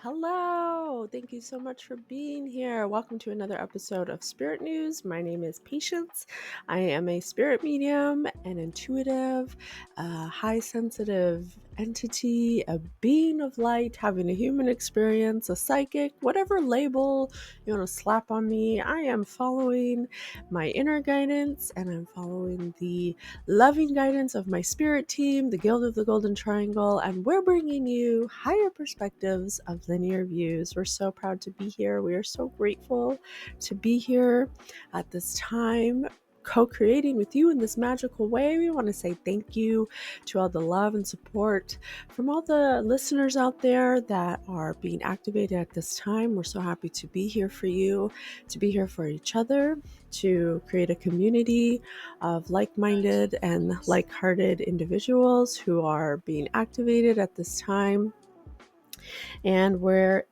Hello. Thank you so much for being here. Welcome to another episode of Spirit News. My name is Patience. I am a spirit medium, an intuitive, high sensitive entity, a being of light, having a human experience, a psychic, whatever label you want to slap on me. I am following my inner guidance and I'm following the loving guidance of my spirit team, the Guild of the Golden Triangle, and we're bringing you higher perspectives of linear views. We're so proud to be here. We are so grateful to be here at this time, co-creating with you in this magical way. We want to say thank you to all the love and support from all the listeners out there that are being activated at this time. We're so happy to be here for you, to be here for each other, to create a community of like-minded and like-hearted individuals who are being activated at this time. And we're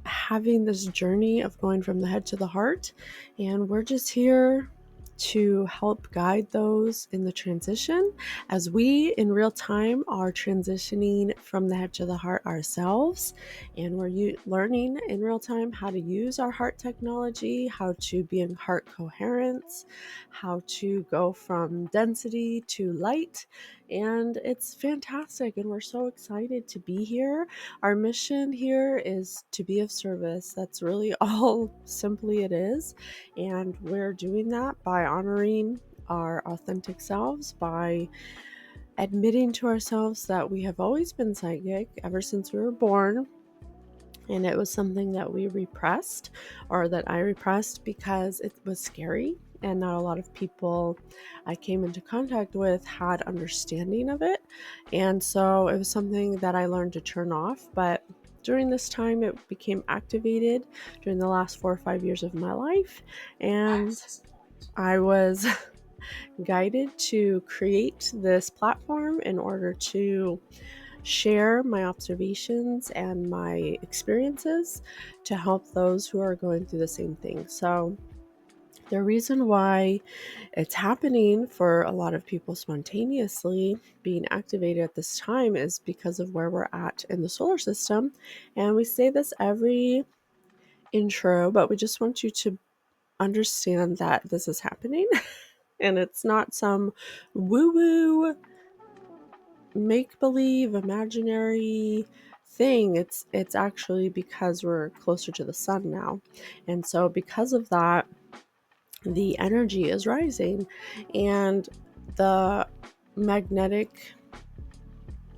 having this journey of going from the head to the heart, and we're just here to help guide those in the transition as we in real time are transitioning from the head to the heart ourselves, and we're learning in real time how to use our heart technology, how to be in heart coherence, how to go from density to light. And it's fantastic, and we're so excited to be here. Our mission here is to be of service. That's really all simply it is. And we're doing that by honoring our authentic selves, by admitting to ourselves that we have always been psychic ever since we were born. And it was something that we repressed, or that I repressed, because it was scary. And not a lot of people I came into contact with had understanding of it. And so it was something that I learned to turn off. But during this time, it became activated during the last 4 or 5 years of my life. And I was guided to create this platform in order to share my observations and my experiences to help those who are going through the same thing. So the reason why it's happening for a lot of people spontaneously being activated at this time is because of where we're at in the solar system. And we say this every intro, but we just want you to understand that this is happening and it's not some woo-woo make-believe imaginary thing. It's actually because we're closer to the sun now. And so because of that, the energy is rising and the magnetic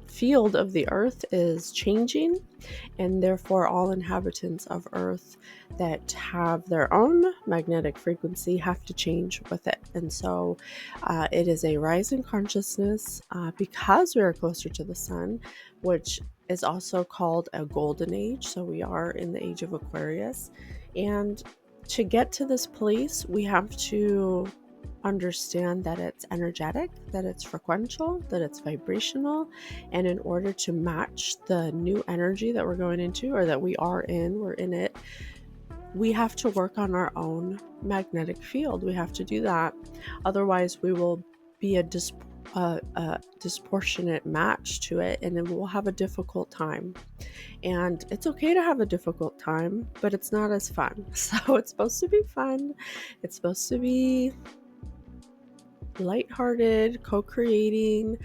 field of the earth is changing, and therefore all inhabitants of earth that have their own magnetic frequency have to change with it. And so it is a rise in consciousness because we are closer to the sun, which is also called a golden age. So we are in the age of Aquarius, and to get to this place we have to understand that it's energetic, that it's frequential, that it's vibrational. And in order to match the new energy that we're going into, or that we're in it, we have to work on our own magnetic field. We have to do that. Otherwise, we will be a disproportionate match to it, and then we'll have a difficult time. And it's okay to have a difficult time, but it's not as fun. So it's supposed to be fun. It's supposed to be lighthearted, co-creating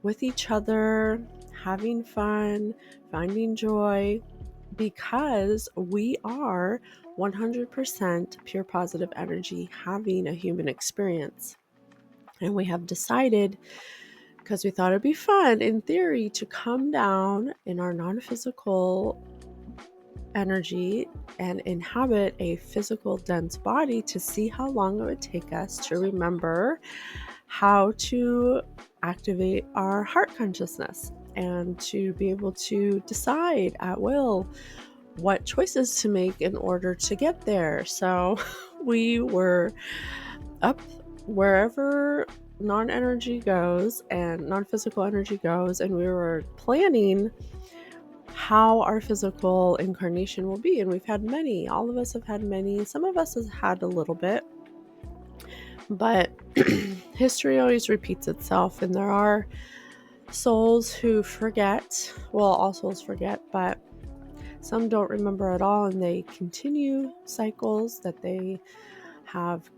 with each other, having fun, finding joy, because we are 100% pure positive energy having a human experience. And we have decided, because we thought it'd be fun in theory, to come down in our non-physical energy and inhabit a physical dense body to see how long it would take us to remember how to activate our heart consciousness and to be able to decide at will what choices to make in order to get there. So we were up wherever non-energy goes and non-physical energy goes, and we were planning how our physical incarnation will be. And we've had many. All of us have had many. Some of us have had a little bit. But history always repeats itself, and there are souls who forget. Well, all souls forget, but Some don't remember at all, and they continue cycles that they have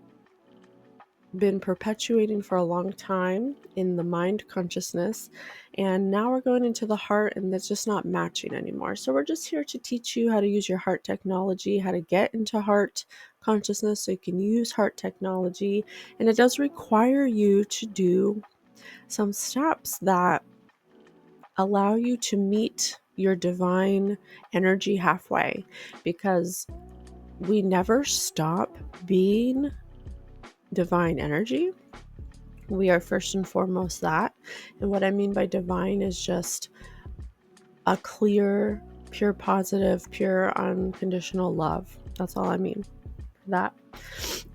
been perpetuating for a long time in the mind consciousness. And now we're going into the heart, and that's just not matching anymore. So we're just here to teach you how to use your heart technology, how to get into heart consciousness so you can use heart technology. And it does require you to do some steps that allow you to meet your divine energy halfway, because we never stop being divine energy. We are first and foremost that. And what I mean by divine is just a clear, pure positive, pure unconditional love. That's all I mean. That.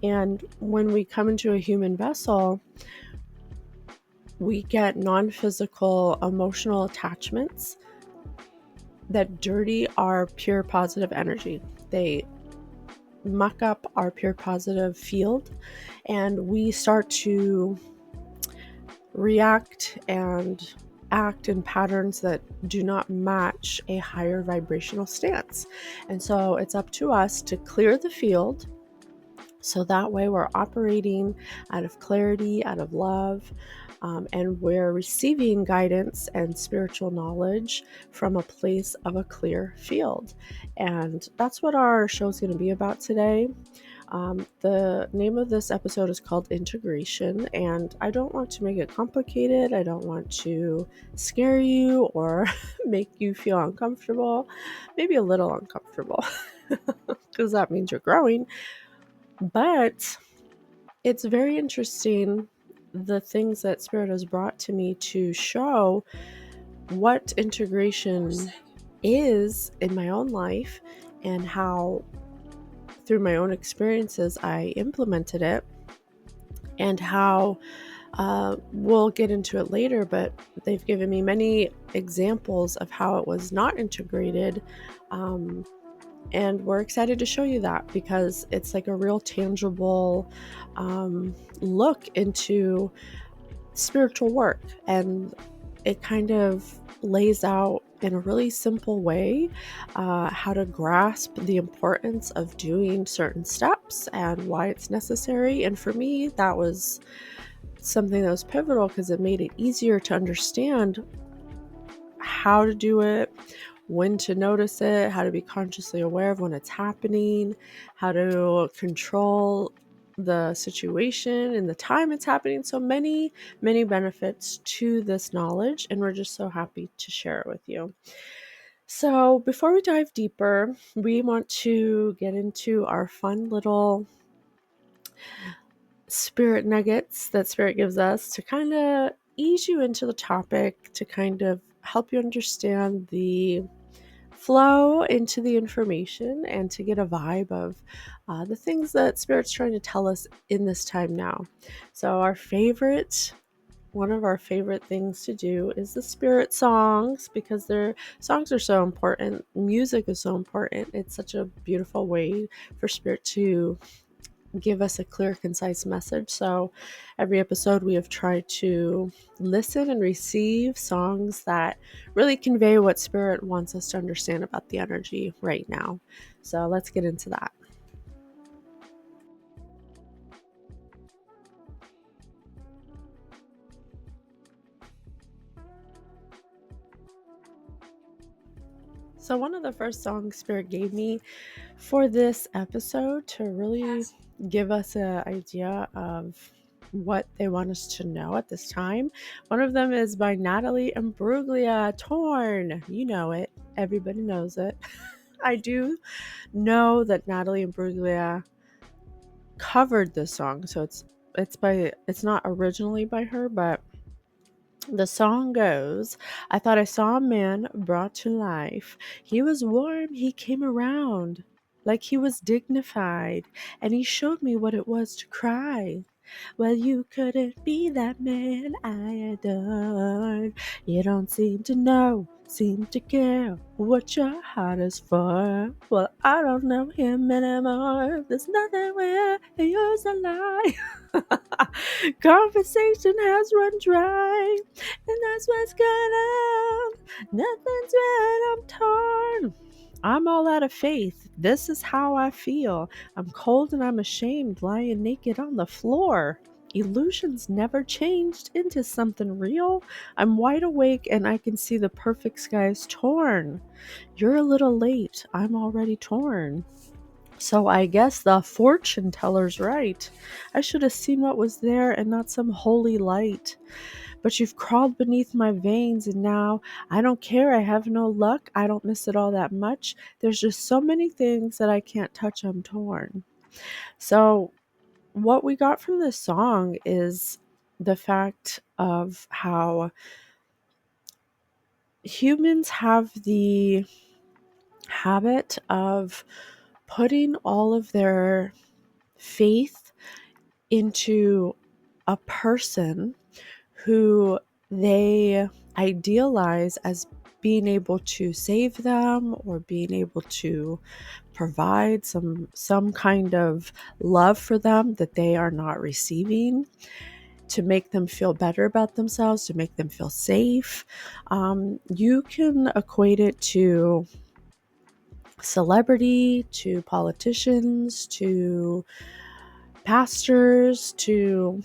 And when we come into a human vessel, we get non-physical emotional attachments that dirty our pure positive energy. They muck up our pure positive field, and we start to react and act in patterns that do not match a higher vibrational stance. And so it's up to us to clear the field, so that way we're operating out of clarity, out of love, and we're receiving guidance and spiritual knowledge from a place of a clear field. And that's what our show is going to be about today. The name of this episode is called Integration, and I don't want to make it complicated. I don't want to scare you or make you feel uncomfortable, maybe a little uncomfortable, because that means you're growing. But it's very interesting, the things that Spirit has brought to me to show what integration is in my own life, and how through my own experiences I implemented it, and how we'll get into it later, but they've given me many examples of how it was not integrated. And we're excited to show you that, because it's like a real tangible look into spiritual work, and it kind of lays out in a really simple way how to grasp the importance of doing certain steps and why it's necessary. And for me, that was something that was pivotal, because it made it easier to understand how to do it, when to notice it, how to be consciously aware of when it's happening, how to control the situation and the time it's happening. So many benefits to this knowledge, and we're just so happy to share it with you. So before we dive deeper, we want to get into our fun little spirit nuggets that Spirit gives us to kind of ease you into the topic, to kind of help you understand the flow into the information, and to get a vibe of the things that Spirit's trying to tell us in this time now. So one of our favorite things to do is the Spirit songs, because their songs are so important. Music is so important. It's such a beautiful way for Spirit to give us a clear, concise message. So every episode we have tried to listen and receive songs that really convey what Spirit wants us to understand about the energy right now. So let's get into that. So one of the first songs Spirit gave me for this episode to really give us an idea of what they want us to know at this time. One of them is by Natalie Imbruglia, Torn. You know it. Everybody knows it. I do know that Natalie Imbruglia covered this song, so it's not originally by her, but the song goes, I thought I saw a man brought to life. He was warm, he came around like he was dignified, and he showed me what it was to cry. Well, you couldn't be that man I adored. You don't seem to know, seem to care what your heart is for. Well, I don't know him anymore. There's nothing where he used to lie. Conversation has run dry, and that's what's going on. Nothing's red, I'm torn. I'm all out of faith. This is how I feel. I'm cold and I'm ashamed, lying naked on the floor. Illusions never changed into something real. I'm wide awake and I can see the perfect skies torn. You're a little late. I'm already torn. So I guess the fortune teller's right. I should have seen what was there and not some holy light. But you've crawled beneath my veins, and now I don't care. I have no luck. I don't miss it all that much. There's just so many things that I can't touch. I'm torn. So, what we got from this song is the fact of how humans have the habit of putting all of their faith into a person who they idealize as being able to save them or being able to provide some kind of love for them that they are not receiving, to make them feel better about themselves, to make them feel safe. You can equate it to celebrity, to politicians, to pastors, to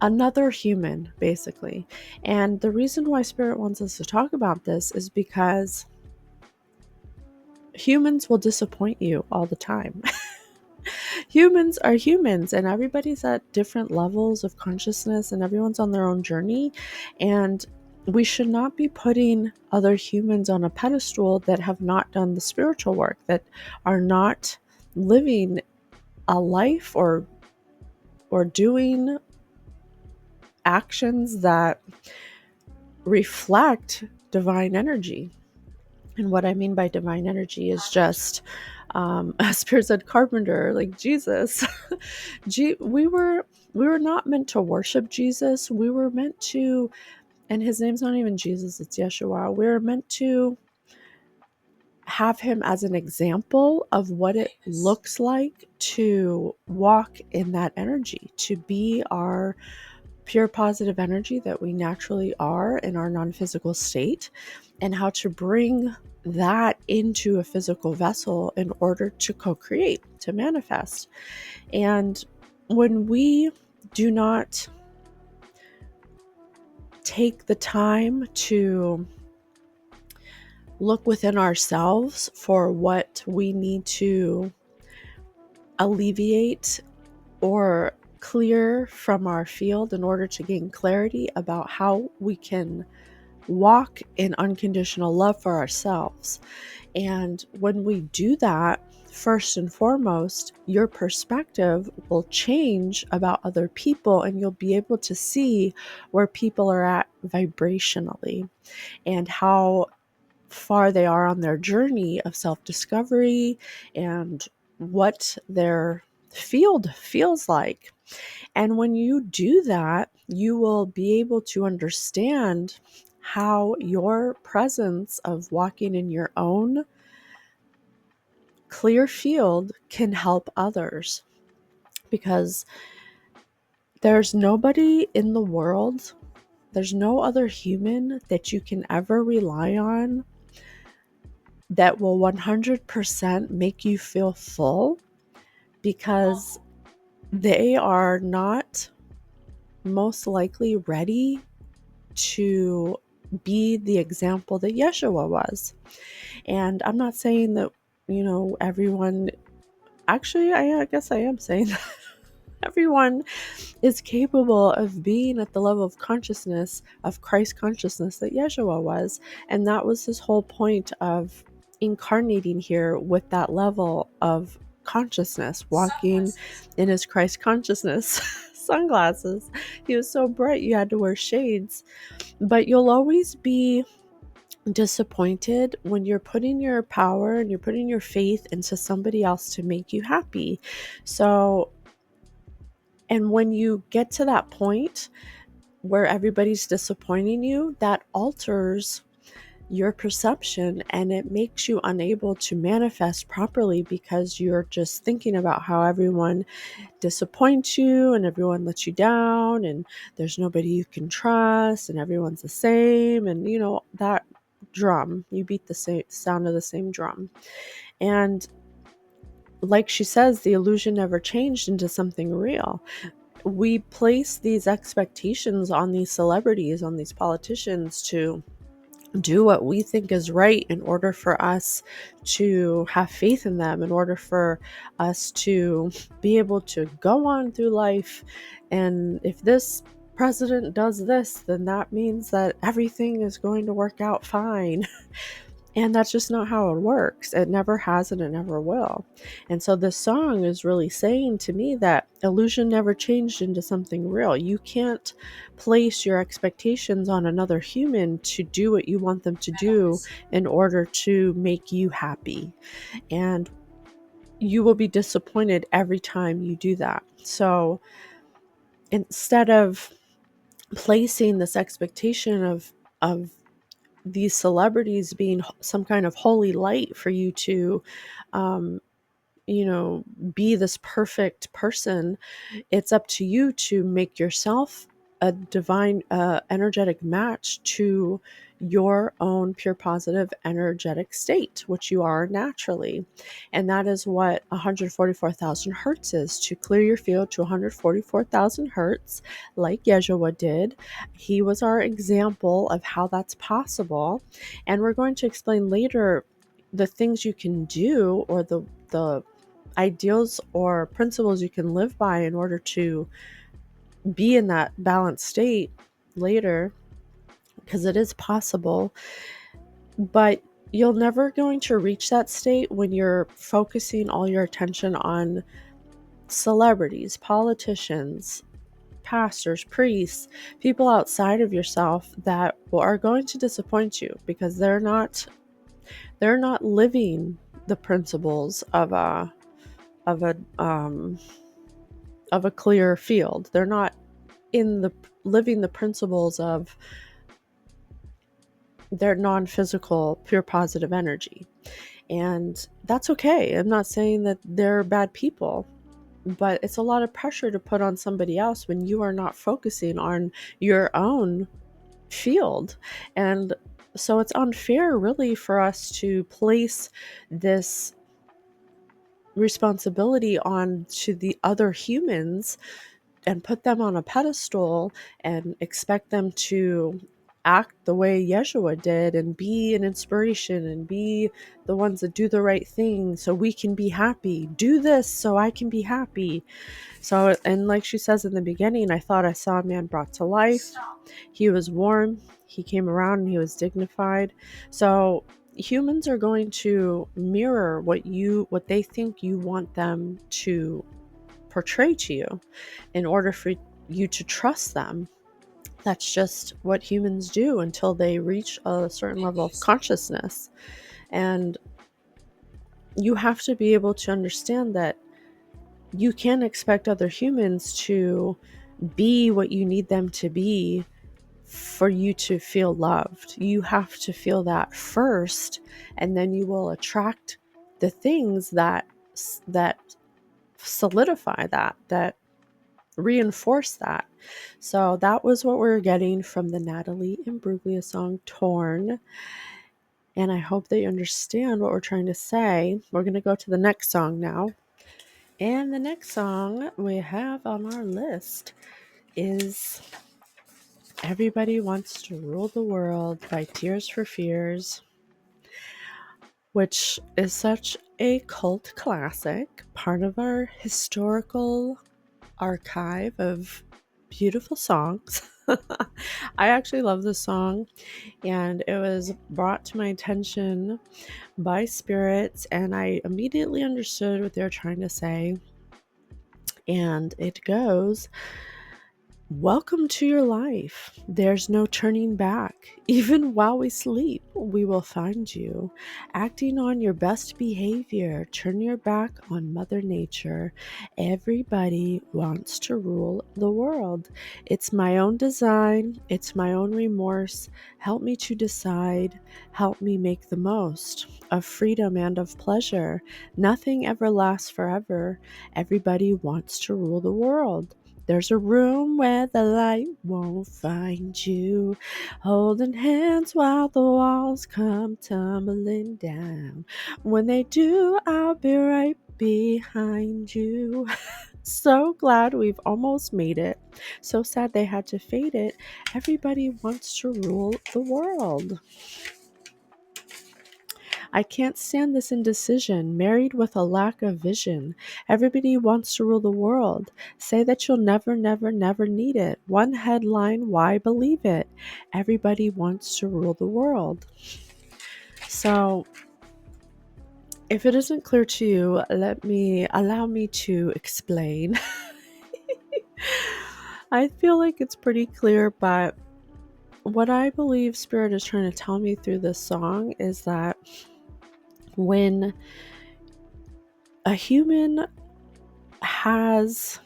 another human, basically. And the reason why Spirit wants us to talk about this is because humans will disappoint you all the time. Humans are humans, and everybody's at different levels of consciousness, and everyone's on their own journey. And we should not be putting other humans on a pedestal that have not done the spiritual work, that are not living a life or doing actions that reflect divine energy. And what I mean by divine energy is just a spirit carpenter, like Jesus. We were not meant to worship Jesus. We were meant to, and his name's not even Jesus, it's Yeshua. We were meant to have him as an example of what it looks like to walk in that energy, to be our pure positive energy that we naturally are in our non-physical state, and how to bring that into a physical vessel in order to co-create, to manifest. And when we do not take the time to look within ourselves for what we need to alleviate or clear from our field in order to gain clarity about how we can walk in unconditional love for ourselves. And when we do that, first and foremost, your perspective will change about other people, and you'll be able to see where people are at vibrationally and how far they are on their journey of self-discovery and what their field feels like. And when you do that, you will be able to understand how your presence of walking in your own clear field can help others. Because there's nobody in the world, there's no other human that you can ever rely on that will 100% make you feel full, because they are not most likely ready to be the example that Yeshua was. And I'm not saying that, everyone, actually, I guess I am saying that everyone is capable of being at the level of consciousness, of Christ consciousness that Yeshua was. And that was his whole point of incarnating here, with that level of consciousness, walking in his Christ consciousness. Sunglasses. He was so bright you had to wear shades. But you'll always be disappointed when you're putting your power and you're putting your faith into somebody else to make you happy. So, and when you get to that point where everybody's disappointing you, that alters your perception and it makes you unable to manifest properly, because you're just thinking about how everyone disappoints you and everyone lets you down and there's nobody you can trust and everyone's the same, and that drum. You beat the same sound of the same drum. And like she says, the illusion never changed into something real. We place these expectations on these celebrities, on these politicians to do what we think is right in order for us to have faith in them, in order for us to be able to go on through life. And if this president does this, then that means that everything is going to work out fine. And that's just not how it works. It never has and it never will. And so this song is really saying to me that illusion never changed into something real. You can't place your expectations on another human to do what you want them to do in order to make you happy. And you will be disappointed every time you do that. So instead of placing this expectation of these celebrities being some kind of holy light for you to um, be this perfect person, it's up to you to make yourself a divine energetic match to your own pure positive energetic state, which you are naturally. And that is what 144,000 hertz is. To clear your field to 144,000 hertz, like Yeshua did. He was our example of how that's possible. And we're going to explain later the things you can do, or the ideals or principles you can live by in order to be in that balanced state later, because it is possible. But you're never going to reach that state when you're focusing all your attention on celebrities, politicians, pastors, priests, people outside of yourself that are going to disappoint you, because they're not living the principles of a clear field. They're not living the principles of their non-physical pure positive energy. And that's okay. I'm not saying that they're bad people, but it's a lot of pressure to put on somebody else when you are not focusing on your own field. And so it's unfair, really, for us to place this responsibility on to the other humans and put them on a pedestal and expect them to act the way Yeshua did and be an inspiration and be the ones that do the right thing so we can be happy. Do this so I can be happy. So, and like she says in the beginning, I thought I saw a man brought to life. He was warm. He came around and he was dignified. So humans are going to mirror what they think you want them to portray to you in order for you to trust them. That's just what humans do until they reach a certain level of consciousness. And you have to be able to understand that you can't expect other humans to be what you need them to be for you to feel loved. You have to feel that first, and then you will attract the things that solidify that reinforce that. So that was what we're getting from the Natalie Imbruglia song Torn. And I hope that you understand what we're trying to say. We're going to go to the next song now. And the next song we have on our list is Everybody Wants to Rule the World by Tears for Fears, which is such a cult classic, part of our historical archive of beautiful songs. I actually love this song, and it was brought to my attention by spirits, and I immediately understood what they were trying to say. And it goes, welcome to your life. There's no turning back. Even while we sleep, we will find you. Acting on your best behavior, turn your back on Mother Nature. Everybody wants to rule the world. It's my own design. It's my own remorse. Help me to decide. Help me make the most of freedom and of pleasure. Nothing ever lasts forever. Everybody wants to rule the world. There's a room where the light won't find you, holding hands while the walls come tumbling down. When they do, I'll be right behind you. So glad we've almost made it. So sad they had to fade it. Everybody wants to rule the world. I can't stand this indecision, married with a lack of vision. Everybody wants to rule the world. Say that you'll never, never, never need it. One headline, why believe it? Everybody wants to rule the world. So, if it isn't clear to you, allow me to explain. I feel like it's pretty clear, but what I believe Spirit is trying to tell me through this song is that when a human has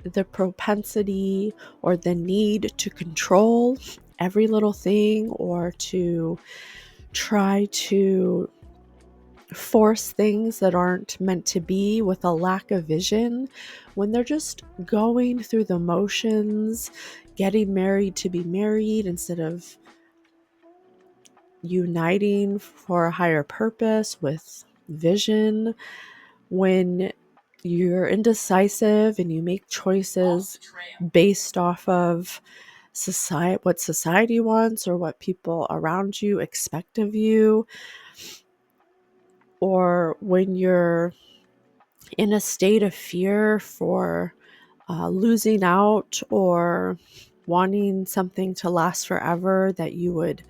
the propensity or the need to control every little thing or to try to force things that aren't meant to be with a lack of vision, when they're just going through the motions, getting married to be married instead of uniting for a higher purpose with vision, when you're indecisive and you make choices based off of what society wants or what people around you expect of you, or when you're in a state of fear for losing out or wanting something to last forever, that you would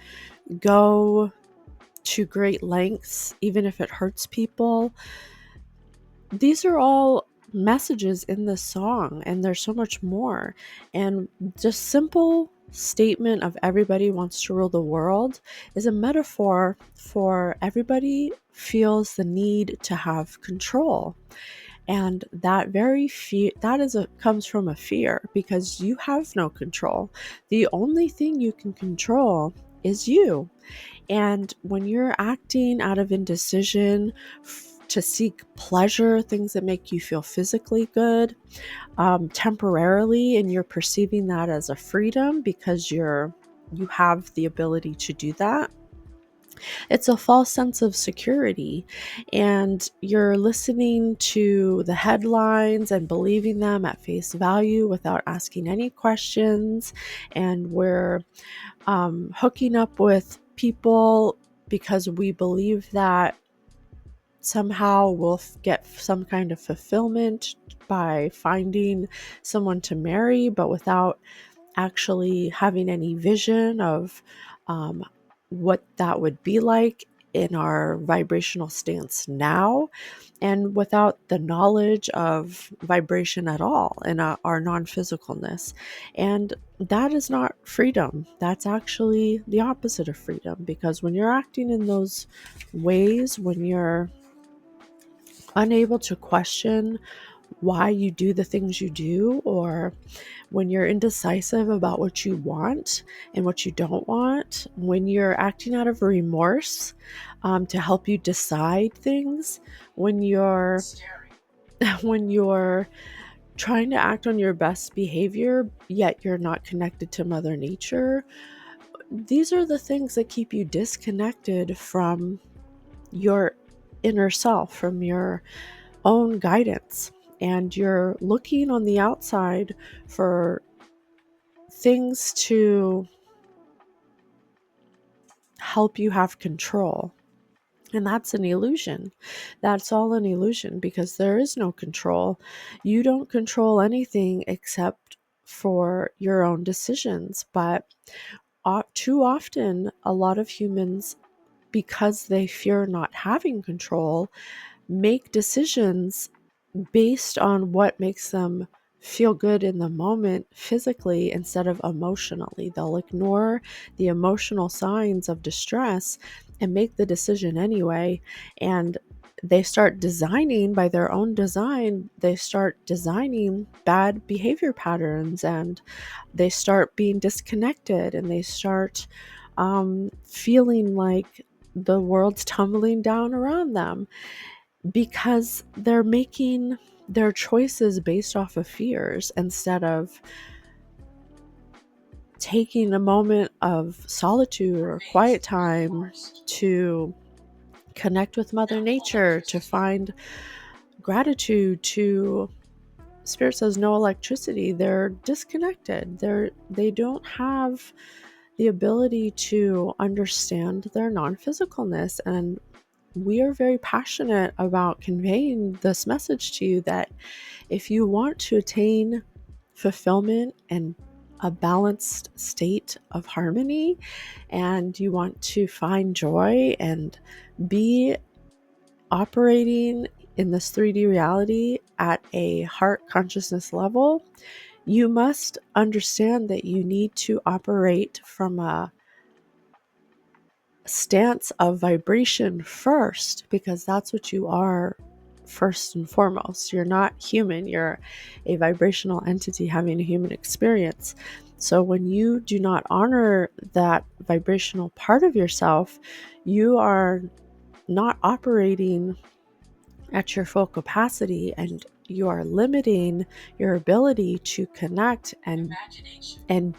go to great lengths even if it hurts people. These are all messages in this song, and there's so much more. And just simple statement of everybody wants to rule the world is a metaphor for everybody feels the need to have control. And that very fear, comes from a fear, because you have no control. The only thing you can control is you. And when you're acting out of indecision to seek pleasure, things that make you feel physically good, temporarily, and you're perceiving that as a freedom because you have the ability to do that, it's a false sense of security. And you're listening to the headlines and believing them at face value without asking any questions. And we're hooking up with people because we believe that somehow we'll get some kind of fulfillment by finding someone to marry, but without actually having any vision of what that would be like in our vibrational stance now, and without the knowledge of vibration at all in our non-physicalness. And that is not freedom. That's actually the opposite of freedom, because when you're acting in those ways, when you're unable to question why you do the things you do, or when you're indecisive about what you want and what you don't want, when you're acting out of remorse to help you decide things, when you're when you're trying to act on your best behavior yet you're not connected to Mother Nature, these are the things that keep you disconnected from your inner self, from your own guidance. And you're looking on the outside for things to help you have control. And that's an illusion. That's all an illusion, because there is no control. You don't control anything except for your own decisions. But too often, a lot of humans, because they fear not having control, make decisions based on what makes them feel good in the moment physically instead of emotionally. They'll ignore the emotional signs of distress and make the decision anyway. And they start designing by their own design, they start designing bad behavior patterns, and they start being disconnected, and they start feeling like the world's tumbling down around them, because they're making their choices based off of fears instead of taking a moment of solitude or quiet time to connect with Mother Nature, to find gratitude, to Spirit says no electricity. They're disconnected. They don't have the ability to understand their non-physicalness. And we are very passionate about conveying this message to you that if you want to attain fulfillment and a balanced state of harmony, and you want to find joy and be operating in this 3D reality at a heart consciousness level, you must understand that you need to operate from a stance of vibration first, because that's what you are first and foremost. You're not human, you're a vibrational entity having a human experience. So when you do not honor that vibrational part of yourself, you are not operating at your full capacity, and you are limiting your ability to connect and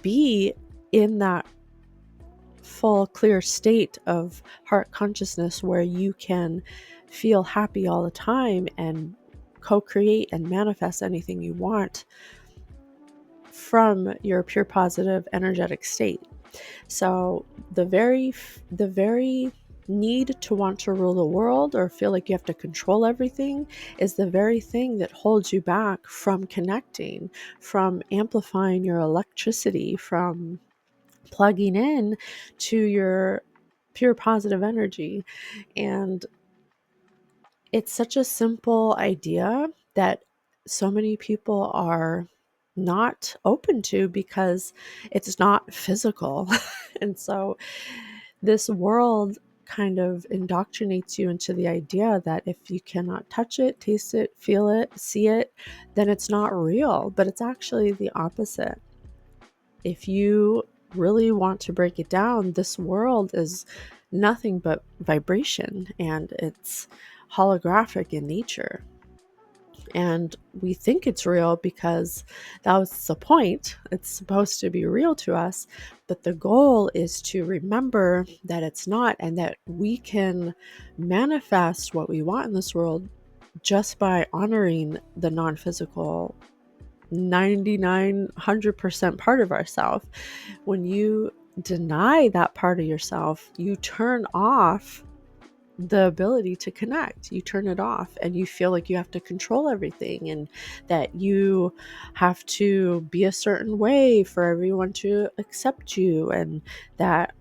be in that full clear state of heart consciousness where you can feel happy all the time and co-create and manifest anything you want from your pure positive energetic state. So the very need to want to rule the world or feel like you have to control everything is the very thing that holds you back from connecting, from amplifying your electricity, from plugging in to your pure positive energy. And it's such a simple idea that so many people are not open to because it's not physical. And so this world kind of indoctrinates you into the idea that if you cannot touch it, taste it, feel it, see it, then it's not real. But it's actually the opposite. If you really want to break it down, this world is nothing but vibration, and it's holographic in nature. And we think it's real because that was the point. It's supposed to be real to us. But the goal is to remember that it's not, and that we can manifest what we want in this world just by honoring the non-physical 100% part of ourself. When you deny that part of yourself, you turn off the ability to connect. You turn it off, and you feel like you have to control everything, and that you have to be a certain way for everyone to accept you, and that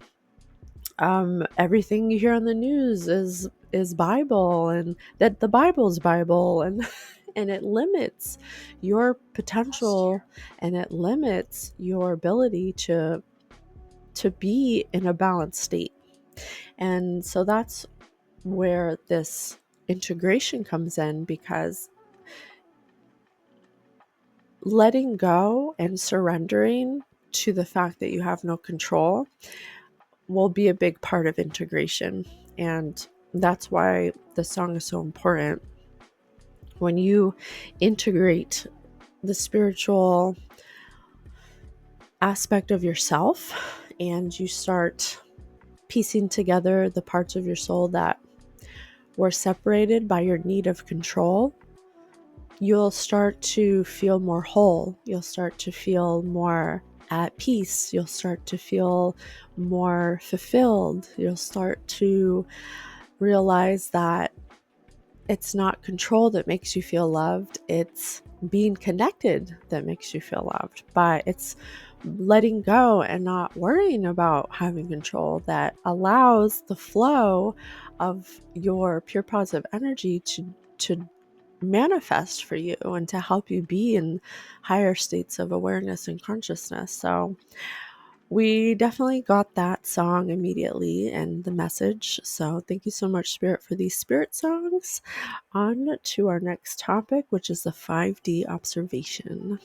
everything you hear on the news is Bible, and that the Bible's Bible, and and it limits your potential, and it limits your ability to be in a balanced state. And so that's where this integration comes in, because letting go and surrendering to the fact that you have no control will be a big part of integration. And that's why the song is so important. When you integrate the spiritual aspect of yourself and you start piecing together the parts of your soul that were separated by your need of control, you'll start to feel more whole. You'll start to feel more at peace. You'll start to feel more fulfilled. You'll start to realize that it's not control that makes you feel loved. It's being connected that makes you feel loved. But it's letting go and not worrying about having control that allows the flow of your pure positive energy to manifest for you and to help you be in higher states of awareness and consciousness. So we definitely got that song immediately and the message. So thank you so much, Spirit, for these spirit songs. On to our next topic, which is the 5D observation.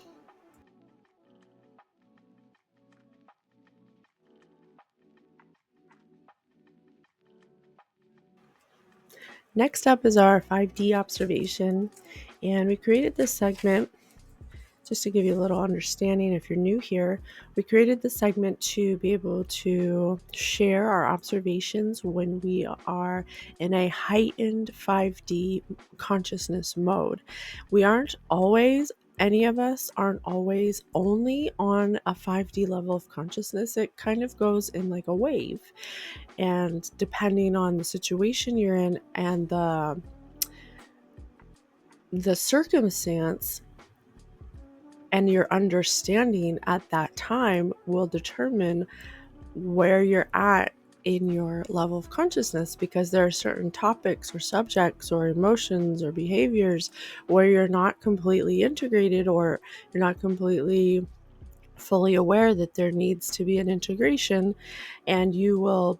Next up is our 5D observation, And we created this segment just to give you a little understanding if you're new here. We created this segment to be able to share our observations when we are in a heightened 5D consciousness mode. We aren't always, any of us aren't always only on a 5D level of consciousness. It kind of goes in like a wave. And depending on the situation you're in and the circumstance, and your understanding at that time will determine where you're at in your level of consciousness, because there are certain topics or subjects or emotions or behaviors where you're not completely integrated, or you're not completely fully aware that there needs to be an integration, and you will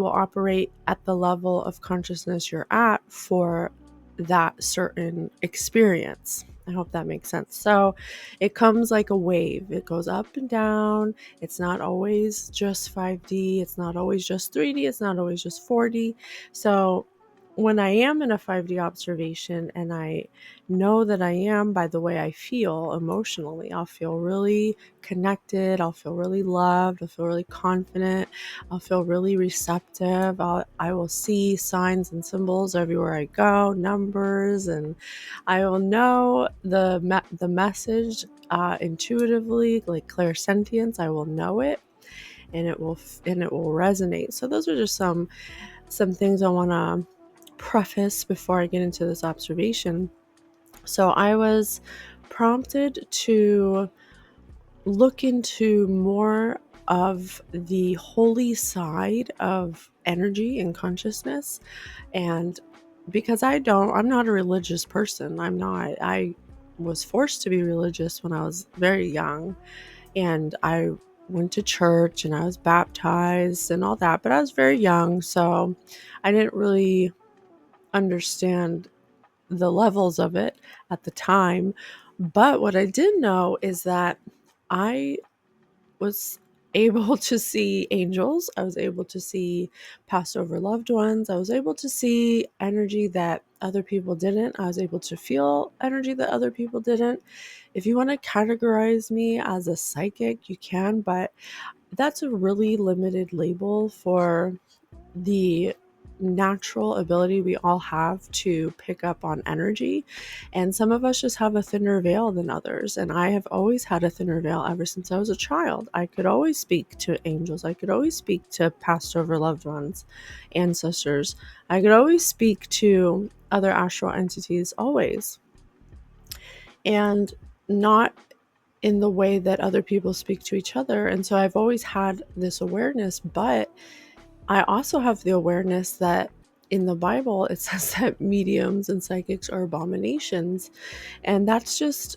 operate at the level of consciousness you're at for that certain experience. I hope that makes sense. So it comes like a wave. It goes up and down. It's not always just 5D. It's not always just 3D. It's not always just 4D. So when I am in a 5D observation and I know that I am by the way I feel emotionally, I'll feel really connected. I'll feel really loved. I'll feel really confident. I'll feel really receptive. I will see signs and symbols everywhere I go, numbers, and I will know the message intuitively, like clairsentience. I will know it, and it will resonate. So those are just some things I want to preface before I get into this observation. So I was prompted to look into more of the holy side of energy and consciousness. And because I'm not a religious person. I was forced to be religious when I was very young, and I went to church and I was baptized and all that, but I was very young, so I didn't really understand the levels of it at the time. But what I did know is that I was able to see angels. I was able to see passed over loved ones. I was able to see energy that other people didn't. I was able to feel energy that other people didn't. If you want to categorize me as a psychic, you can, but that's a really limited label for the natural ability we all have to pick up on energy. And some of us just have a thinner veil than others. And I have always had a thinner veil ever since I was a child. I could always speak to angels. I could always speak to passed over loved ones, ancestors. I could always speak to other astral entities, always. And not in the way that other people speak to each other. And so I've always had this awareness, but I also have the awareness that in the Bible, it says that mediums and psychics are abominations. And that's just,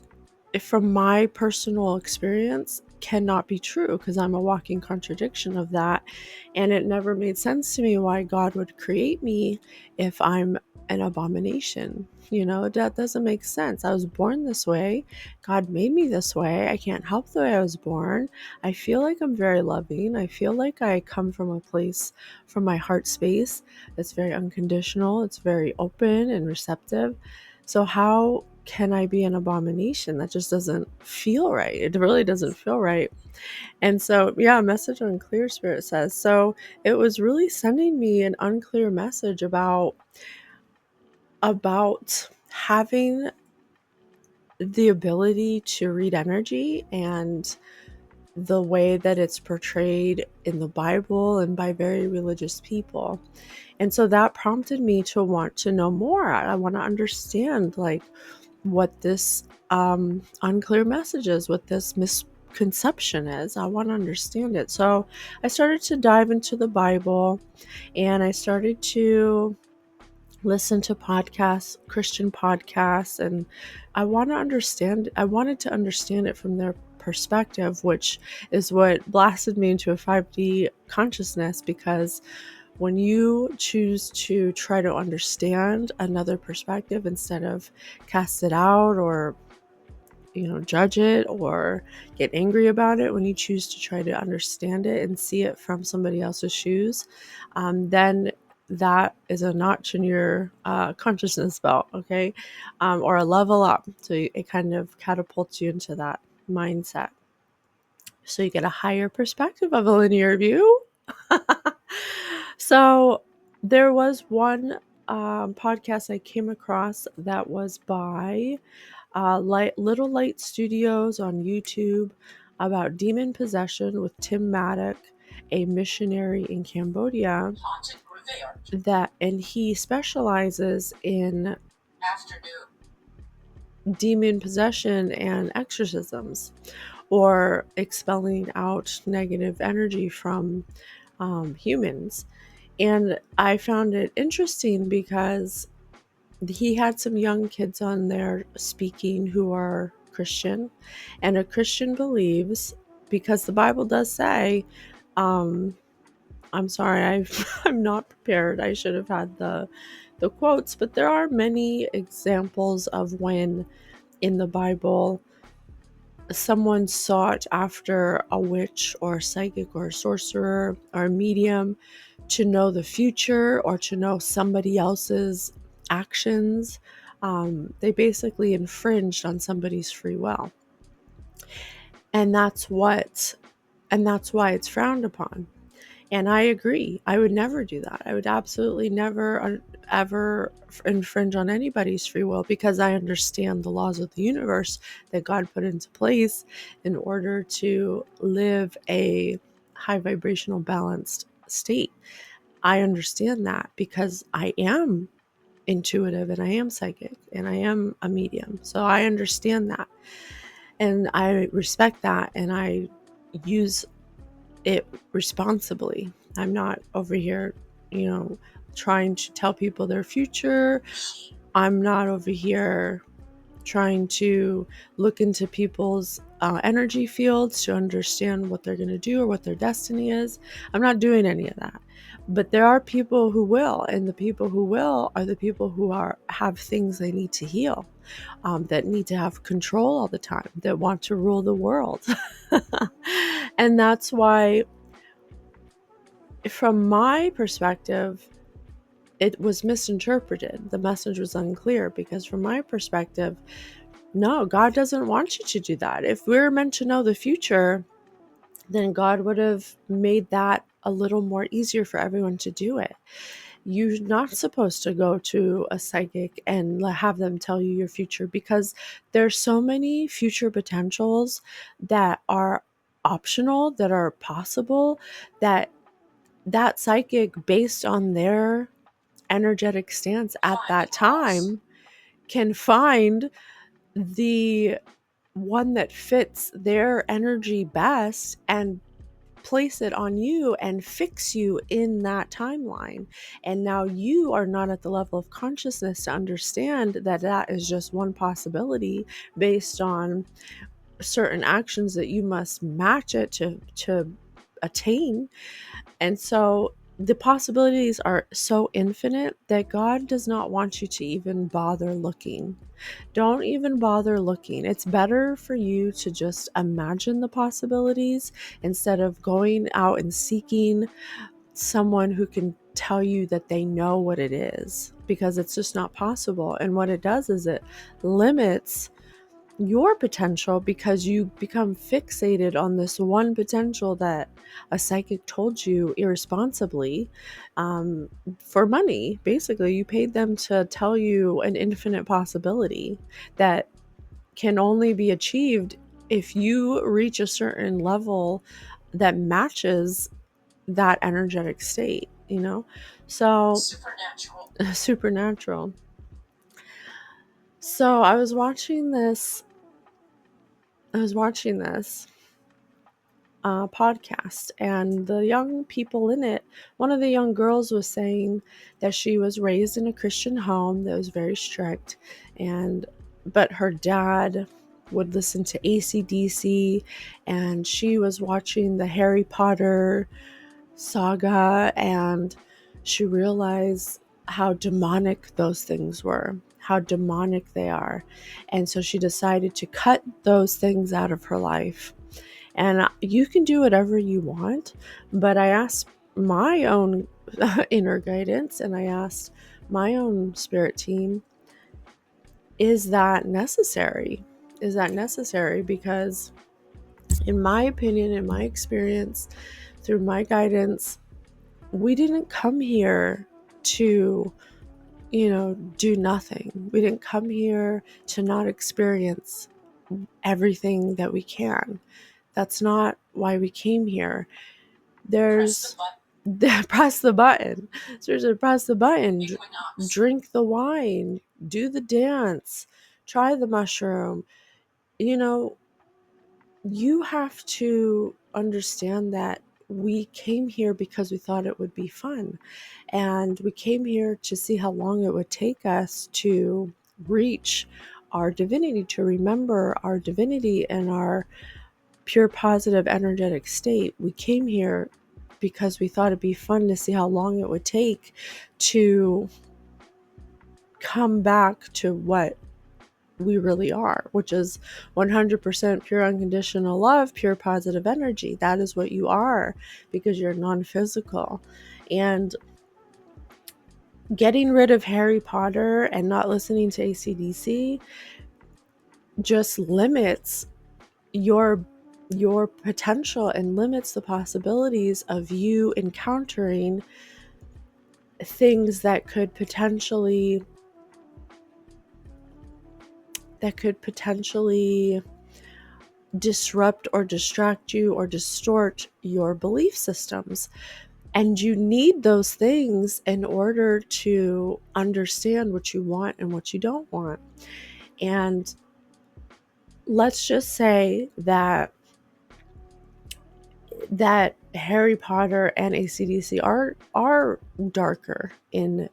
from my personal experience, cannot be true, because I'm a walking contradiction of that. And it never made sense to me why God would create me if I'm an abomination. That doesn't make sense. I was born this way. God made me this way. I can't help the way I was born. I feel like I'm very loving. I feel like I come from a place, from my heart space, that's very unconditional. It's very open and receptive. So how can I be an abomination? That just doesn't feel right. It really doesn't feel right. And so, yeah, a message on Clear Spirit says, so it was really sending me an unclear message about having the ability to read energy and the way that it's portrayed in the Bible and by very religious people. And so that prompted me to want to know more. I want to understand like what this unclear message is, what this misconception is. I want to understand it. So I started to dive into the Bible, and I started to listen to podcasts, Christian podcasts, and I wanted to understand it from their perspective, which is what blasted me into a 5D consciousness, because when you choose to try to understand another perspective instead of cast it out or judge it or get angry about it, when you choose to try to understand it and see it from somebody else's shoes, then that is a notch in your consciousness belt, okay? Or a level up. So it kind of catapults you into that mindset. So you get a higher perspective of a linear view. So there was one podcast I came across that was by Little Light Studios on YouTube about demon possession with Tim Maddock, a missionary in Cambodia. And he specializes in demon possession and exorcisms, or expelling out negative energy from humans. And I found it interesting because he had some young kids on there speaking who are Christian, and a Christian believes, because the Bible does say, I'm sorry, I'm not prepared. I should have had the quotes, but there are many examples of when in the Bible someone sought after a witch or a psychic or a sorcerer or a medium to know the future or to know somebody else's actions. They basically infringed on somebody's free will. And that's why it's frowned upon. And I agree. I would never do that. I would absolutely never ever infringe on anybody's free will, because I understand the laws of the universe that God put into place in order to live a high vibrational balanced state. I understand that because I am intuitive and I am psychic and I am a medium. So I understand that. And I respect that, and I use it responsibly. I'm not over here, trying to tell people their future. I'm not over here trying to look into people's energy fields to understand what they're going to do or what their destiny is. I'm not doing any of that. But there are people who will, and the people who will are the people who have things they need to heal, that need to have control all the time, that want to rule the world. And that's why, from my perspective, it was misinterpreted. The message was unclear, because from my perspective, no, God doesn't want you to do that. If we're meant to know the future, then God would have made that a little more easier for everyone to do it. You're not supposed to go to a psychic and have them tell you your future, because there's so many future potentials that are optional, that are possible, that psychic, based on their energetic stance at that time, can find the one that fits their energy best and place it on you and fix you in that timeline. And now you are not at the level of consciousness to understand that that is just one possibility based on certain actions that you must match it to attain. And so the possibilities are so infinite that God does not want you to even bother looking. Don't even bother looking. It's better for you to just imagine the possibilities instead of going out and seeking someone who can tell you that they know what it is, because it's just not possible. And what it does is it limits your potential, because you become fixated on this one potential that a psychic told you irresponsibly, for money. Basically, you paid them to tell you an infinite possibility that can only be achieved if you reach a certain level that matches that energetic state, So supernatural. So I was watching this podcast, and the young people in it, one of the young girls was saying that she was raised in a Christian home that was very strict, but her dad would listen to AC/DC, and she was watching the Harry Potter saga, and she realized how demonic those things were, how demonic they are. And so she decided to cut those things out of her life. And you can do whatever you want, but I asked my own inner guidance and I asked my own spirit team, is that necessary? Is that necessary? Because in my opinion, in my experience, through my guidance, we didn't come here to, do nothing. We didn't come here to not experience everything that we can. That's not why we came here. There's press the button. Seriously, press the button. Drink the wine. Do the dance. Try the mushroom. You have to understand that we came here because we thought it would be fun. And we came here to see how long it would take us to reach our divinity, to remember our divinity and our pure positive energetic state. We came here because we thought it'd be fun to see how long it would take to come back to what we really are, which is 100% pure unconditional love, pure positive energy. That is what you are, because you're non-physical. And getting rid of Harry Potter and not listening to AC/DC just limits your potential and limits the possibilities of you encountering things that could potentially disrupt or distract you or distort your belief systems. And you need those things in order to understand what you want and what you don't want. And let's just say that Harry Potter and AC/DC are darker in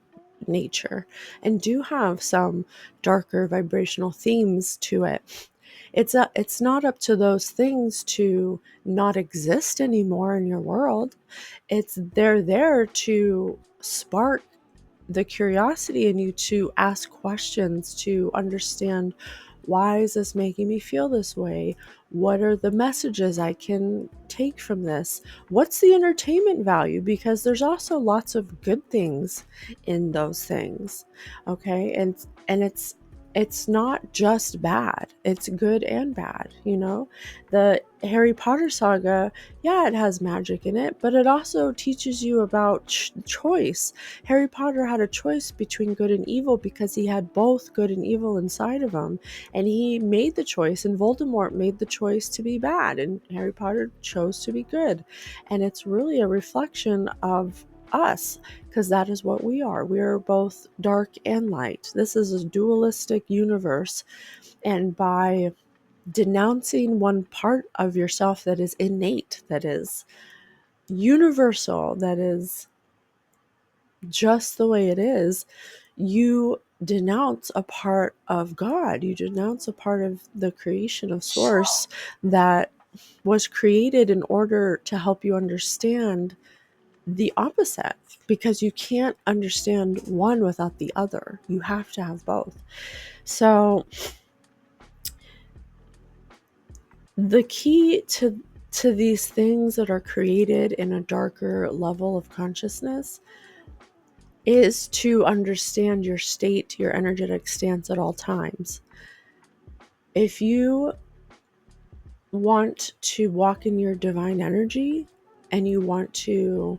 nature and do have some darker vibrational themes to it. It's not up to those things to not exist anymore in your world. They're there to spark the curiosity in you, to ask questions, to understand, why is this making me feel this way? What are the messages I can take from this? What's the entertainment value? Because there's also lots of good things in those things. Okay. And it's not just bad. It's good and bad, The Harry Potter saga, yeah, it has magic in it, but it also teaches you about choice. Harry Potter had a choice between good and evil because he had both good and evil inside of him. And he made the choice, and Voldemort made the choice to be bad, and Harry Potter chose to be good. And it's really a reflection of us, because that is what we are. We are both dark and light. This is a dualistic universe. And by denouncing one part of yourself that is innate, that is universal, that is just the way it is, you denounce a part of God. You denounce a part of the creation of Source that was created in order to help you understand the opposite, because you can't understand one without the other. You have to have both. So the key to these things that are created in a darker level of consciousness is to understand your state, your energetic stance at all times. If you want to walk in your divine energy and you want to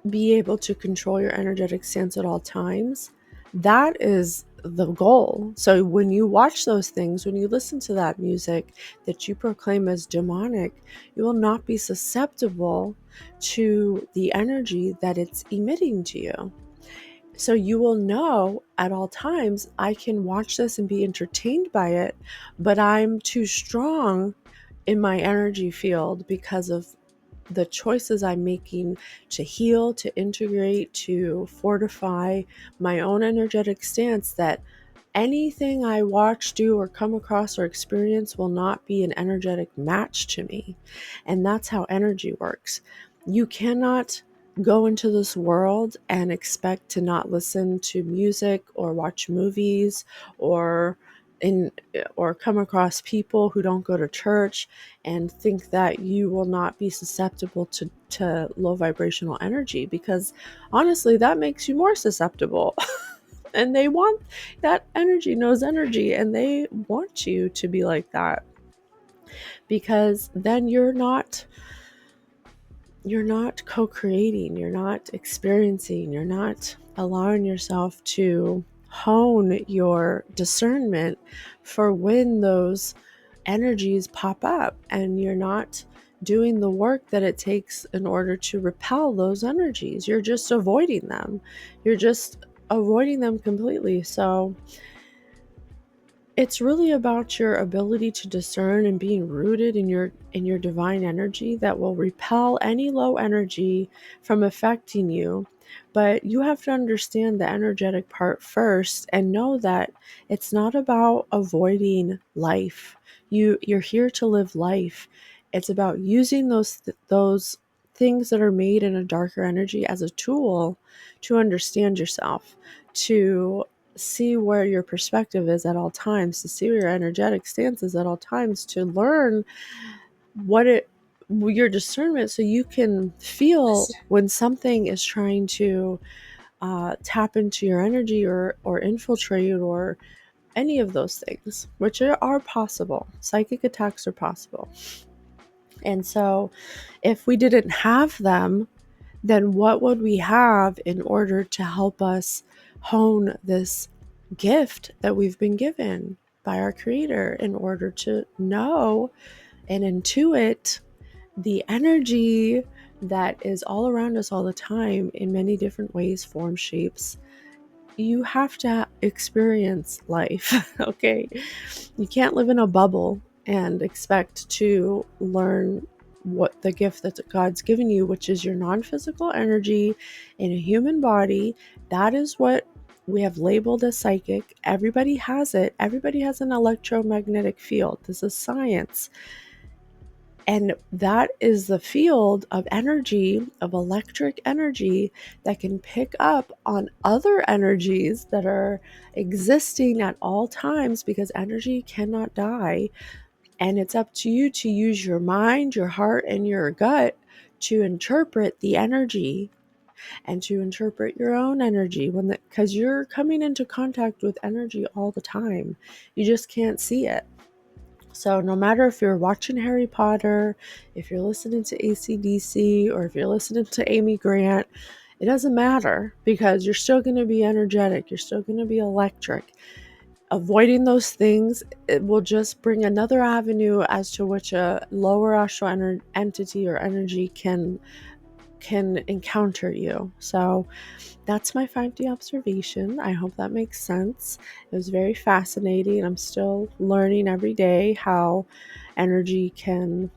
be able to control your energetic stance at all times, that is the goal. So when you watch those things, when you listen to that music that you proclaim as demonic, you will not be susceptible to the energy that it's emitting to you. So you will know at all times, I can watch this and be entertained by it, but I'm too strong in my energy field because of the choices I'm making to heal, to integrate, to fortify my own energetic stance, that anything I watch, do, or come across or experience will not be an energetic match to me. And that's how energy works. You cannot go into this world and expect to not listen to music or watch movies or or come across people who don't go to church and think that you will not be susceptible to low vibrational energy, because honestly that makes you more susceptible. And they want that energy, knows energy, and they want you to be like that, because then you're not co-creating, you're not experiencing, you're not allowing yourself to hone your discernment for when those energies pop up, and you're not doing the work that it takes in order to repel those energies. You're just avoiding them. You're just avoiding them completely. So it's really about your ability to discern and being rooted in your divine energy that will repel any low energy from affecting you. But you have to understand the energetic part first and know that it's not about avoiding life. You're here to live life. It's about using those things that are made in a darker energy as a tool to understand yourself, to see where your perspective is at all times, to see where your energetic stance is at all times, to learn your discernment, so you can feel when something is trying to tap into your energy or infiltrate, or any of those things, which are possible. Psychic attacks are possible. And so if we didn't have them, then what would we have in order to help us hone this gift that we've been given by our Creator, in order to know and intuit the energy that is all around us all the time in many different ways, forms, shapes? You have to experience life, okay? You can't live in a bubble and expect to learn what the gift that God's given you, which is your non-physical energy in a human body. That is what we have labeled as psychic. Everybody has it. Everybody has an electromagnetic field. This is science. And that is the field of energy, of electric energy, that can pick up on other energies that are existing at all times, because energy cannot die. And it's up to you to use your mind, your heart, and your gut to interpret the energy, and to interpret your own energy, because you're coming into contact with energy all the time. You just can't see it. So no matter if you're watching Harry Potter, if you're listening to AC/DC, or if you're listening to Amy Grant, it doesn't matter, because you're still going to be energetic. You're still going to be electric. Avoiding those things, it will just bring another avenue as to which a lower astral entity or energy can encounter you. So that's my 5D observation. I hope that makes sense. It was very fascinating. I'm still learning every day how energy can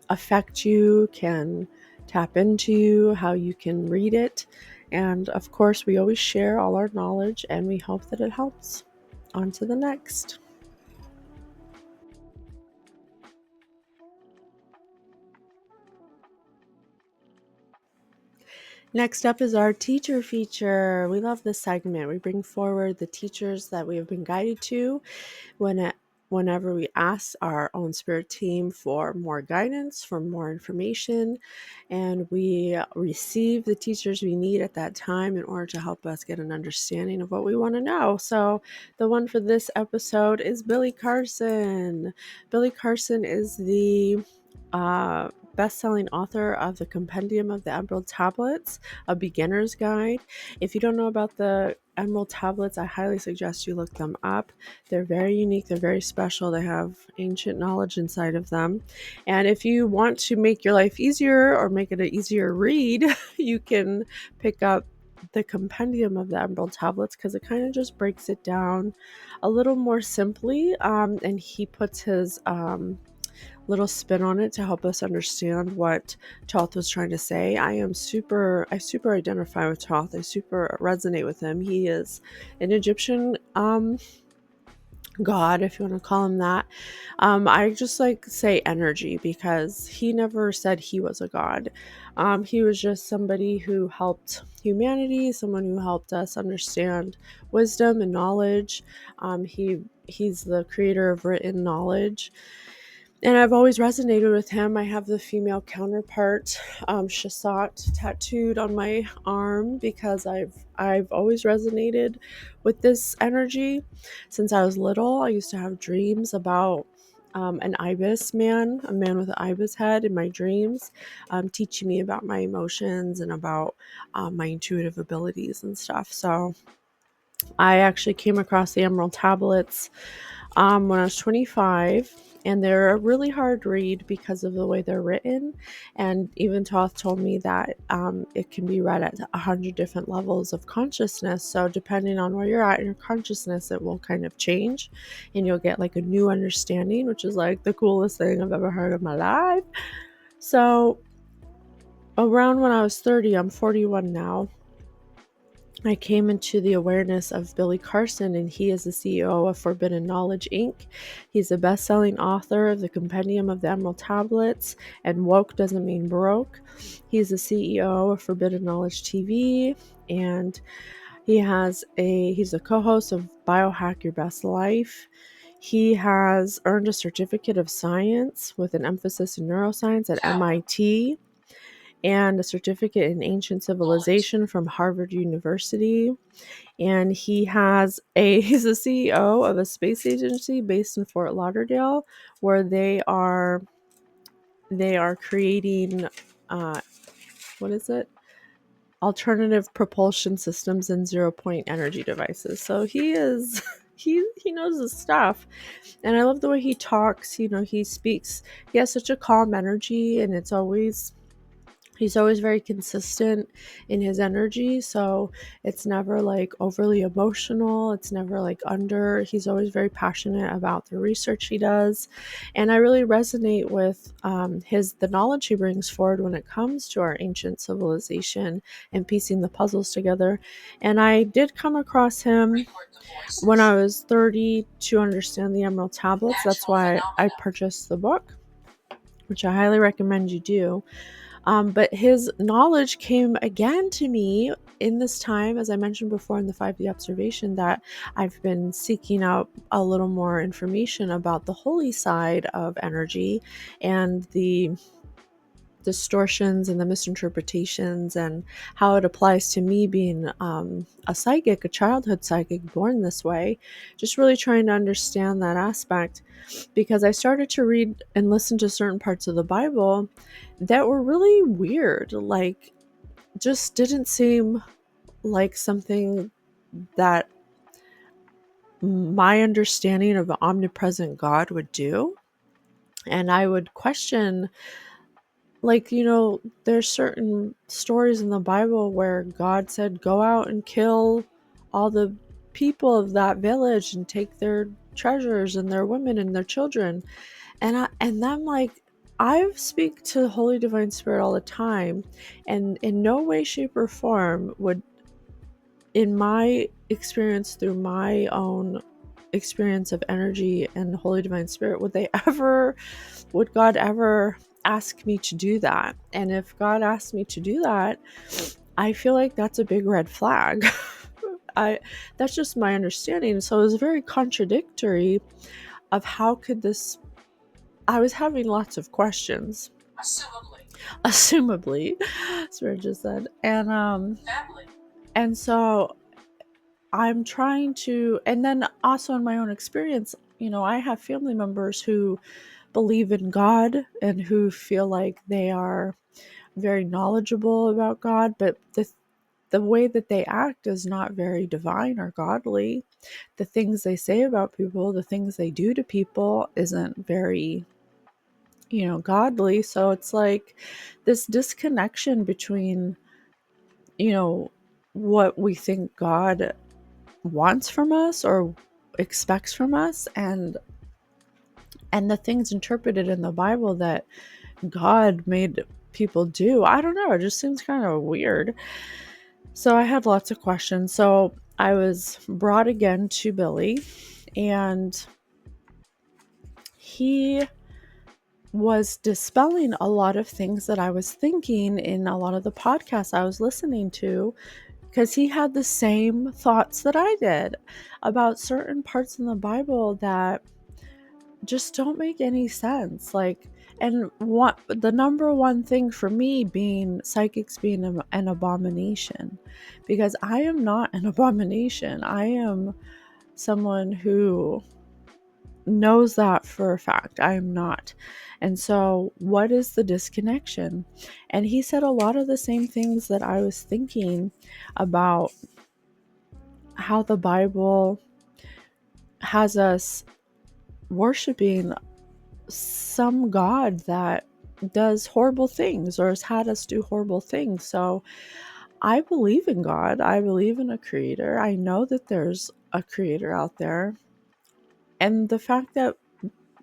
affect you, can tap into you, how you can read it. And of course, we always share all our knowledge, and we hope that it helps. On to the next. Next up is our teacher feature. We love this segment. We bring forward the teachers that we have been guided to whenever we ask our own spirit team for more guidance, for more information, and we receive the teachers we need at that time in order to help us get an understanding of what we want to know. So the one for this episode is Billy Carson. Billy Carson is the best-selling author of the Compendium of the Emerald Tablets, a beginner's guide. If you don't know about the Emerald Tablets, I highly suggest you look them up. They're very unique. They're very special. They have ancient knowledge inside of them. And if you want to make your life easier, or make it an easier read, you can pick up the Compendium of the Emerald Tablets, because it kind of just breaks it down a little more simply, and he puts his little spin on it to help us understand what Thoth was trying to say. I super identify with Thoth. I super resonate with him. He is an Egyptian God, if you want to call him that. I just like say energy because he never said he was a god. He was just somebody who helped humanity, someone who helped us understand wisdom and knowledge. He's the creator of written knowledge. And I've always resonated with him. I have the female counterpart, Shasat, tattooed on my arm because I've always resonated with this energy since I was little. I used to have dreams about an ibis man, a man with an ibis head in my dreams, teaching me about my emotions and about my intuitive abilities and stuff. So I actually came across the Emerald Tablets when I was 25, and they're a really hard read because of the way they're written. And even Toth told me that it can be read at 100 different levels of consciousness. So depending on where you're at in your consciousness, it will kind of change, and you'll get like a new understanding, which is like the coolest thing I've ever heard in my life. So around when I was 30, I'm 41 now, I came into the awareness of Billy Carson, and he is the CEO of Forbidden Knowledge Inc. He's a best-selling author of the Compendium of the Emerald Tablets and Woke Doesn't Mean Broke. He's the CEO of Forbidden Knowledge TV, and he's a co-host of Biohack Your Best Life. He has earned a certificate of science with an emphasis in neuroscience at MIT and a certificate in ancient civilization from Harvard University. And he's the CEO of a space agency based in Fort Lauderdale, where they are creating what is it? Alternative propulsion systems and zero point energy devices. So he is he knows his stuff. And I love the way he talks. He speaks. He has such a calm energy, and he's always very consistent in his energy, so it's never like overly emotional. It's never like he's always very passionate about the research he does. And I really resonate with the knowledge he brings forward when it comes to our ancient civilization and piecing the puzzles together. And I did come across him when I was 30 to understand the Emerald Tablets. That's why I purchased the book, which I highly recommend you do. But his knowledge came again to me in this time, as I mentioned before in the 5D observation, that I've been seeking out a little more information about the holy side of energy and the distortions and the misinterpretations and how it applies to me being a psychic, a childhood psychic born this way. Just really trying to understand that aspect, because I started to read and listen to certain parts of the Bible that were really weird, like just didn't seem like something that my understanding of an omnipresent God would do. And I would question, like, there's certain stories in the Bible where God said, go out and kill all the people of that village and take their treasures and their women and their children. And I'm like, I speak to the Holy Divine Spirit all the time, and in no way, shape, or form would, in my experience through my own experience of energy and Holy Divine Spirit, would God ever ask me to do that? And if God asked me to do that, I feel like that's a big red flag. That's just my understanding. So it was very contradictory of how could this. I was having lots of questions. Assumably, Spirit just said, and so I'm trying to, and then also in my own experience, I have family members who believe in God and who feel like they are very knowledgeable about God, but the way that they act is not very divine or godly. The things they say about people, the things they do to people isn't very, godly. So it's like this disconnection between, what we think God wants from us or expects from us, and the things interpreted in the Bible that God made people do. I don't know, it just seems kind of weird. So I had lots of questions. So I was brought again to Billy, and he was dispelling a lot of things that I was thinking in a lot of the podcasts I was listening to, because he had the same thoughts that I did about certain parts in the Bible that just don't make any sense. Like, and what the number one thing for me being psychics being an abomination, because I am not an abomination. I am someone who knows that for a fact. I am not. And so, what is the disconnection? And he said a lot of the same things that I was thinking about, how the Bible has us worshiping some God that does horrible things or has had us do horrible things. So I believe in God. I believe in a creator. I know that there's a creator out there. And the fact that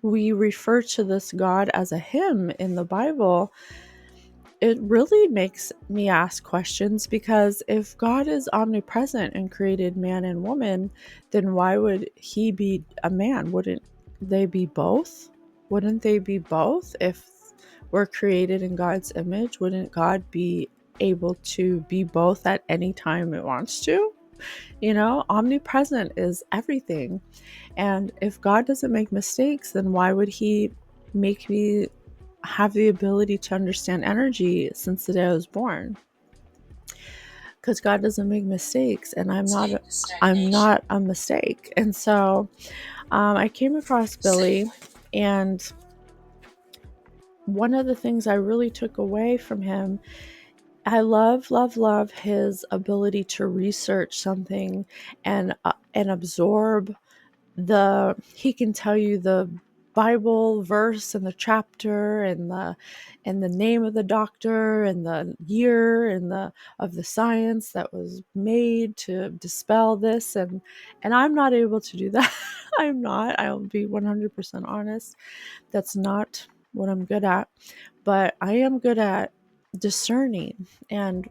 we refer to this God as a him in the Bible, it really makes me ask questions, because if God is omnipresent and created man and woman, then why would he be a man? Wouldn't they be both? Wouldn't they be both? If we're created in God's image, wouldn't God be able to be both at any time it wants to? Omnipresent is everything. And if God doesn't make mistakes, then why would he make me have the ability to understand energy since the day I was born? Because God doesn't make mistakes, and I'm not a mistake. And so I came across Billy, and one of the things I really took away from him, I love his ability to research something and absorb he can tell you the Bible verse and the chapter and the name of the doctor and the year and the of the science that was made to dispel this, and I'm not able to do that. I'll be 100% honest. That's not what I'm good at, but I am good at discerning, and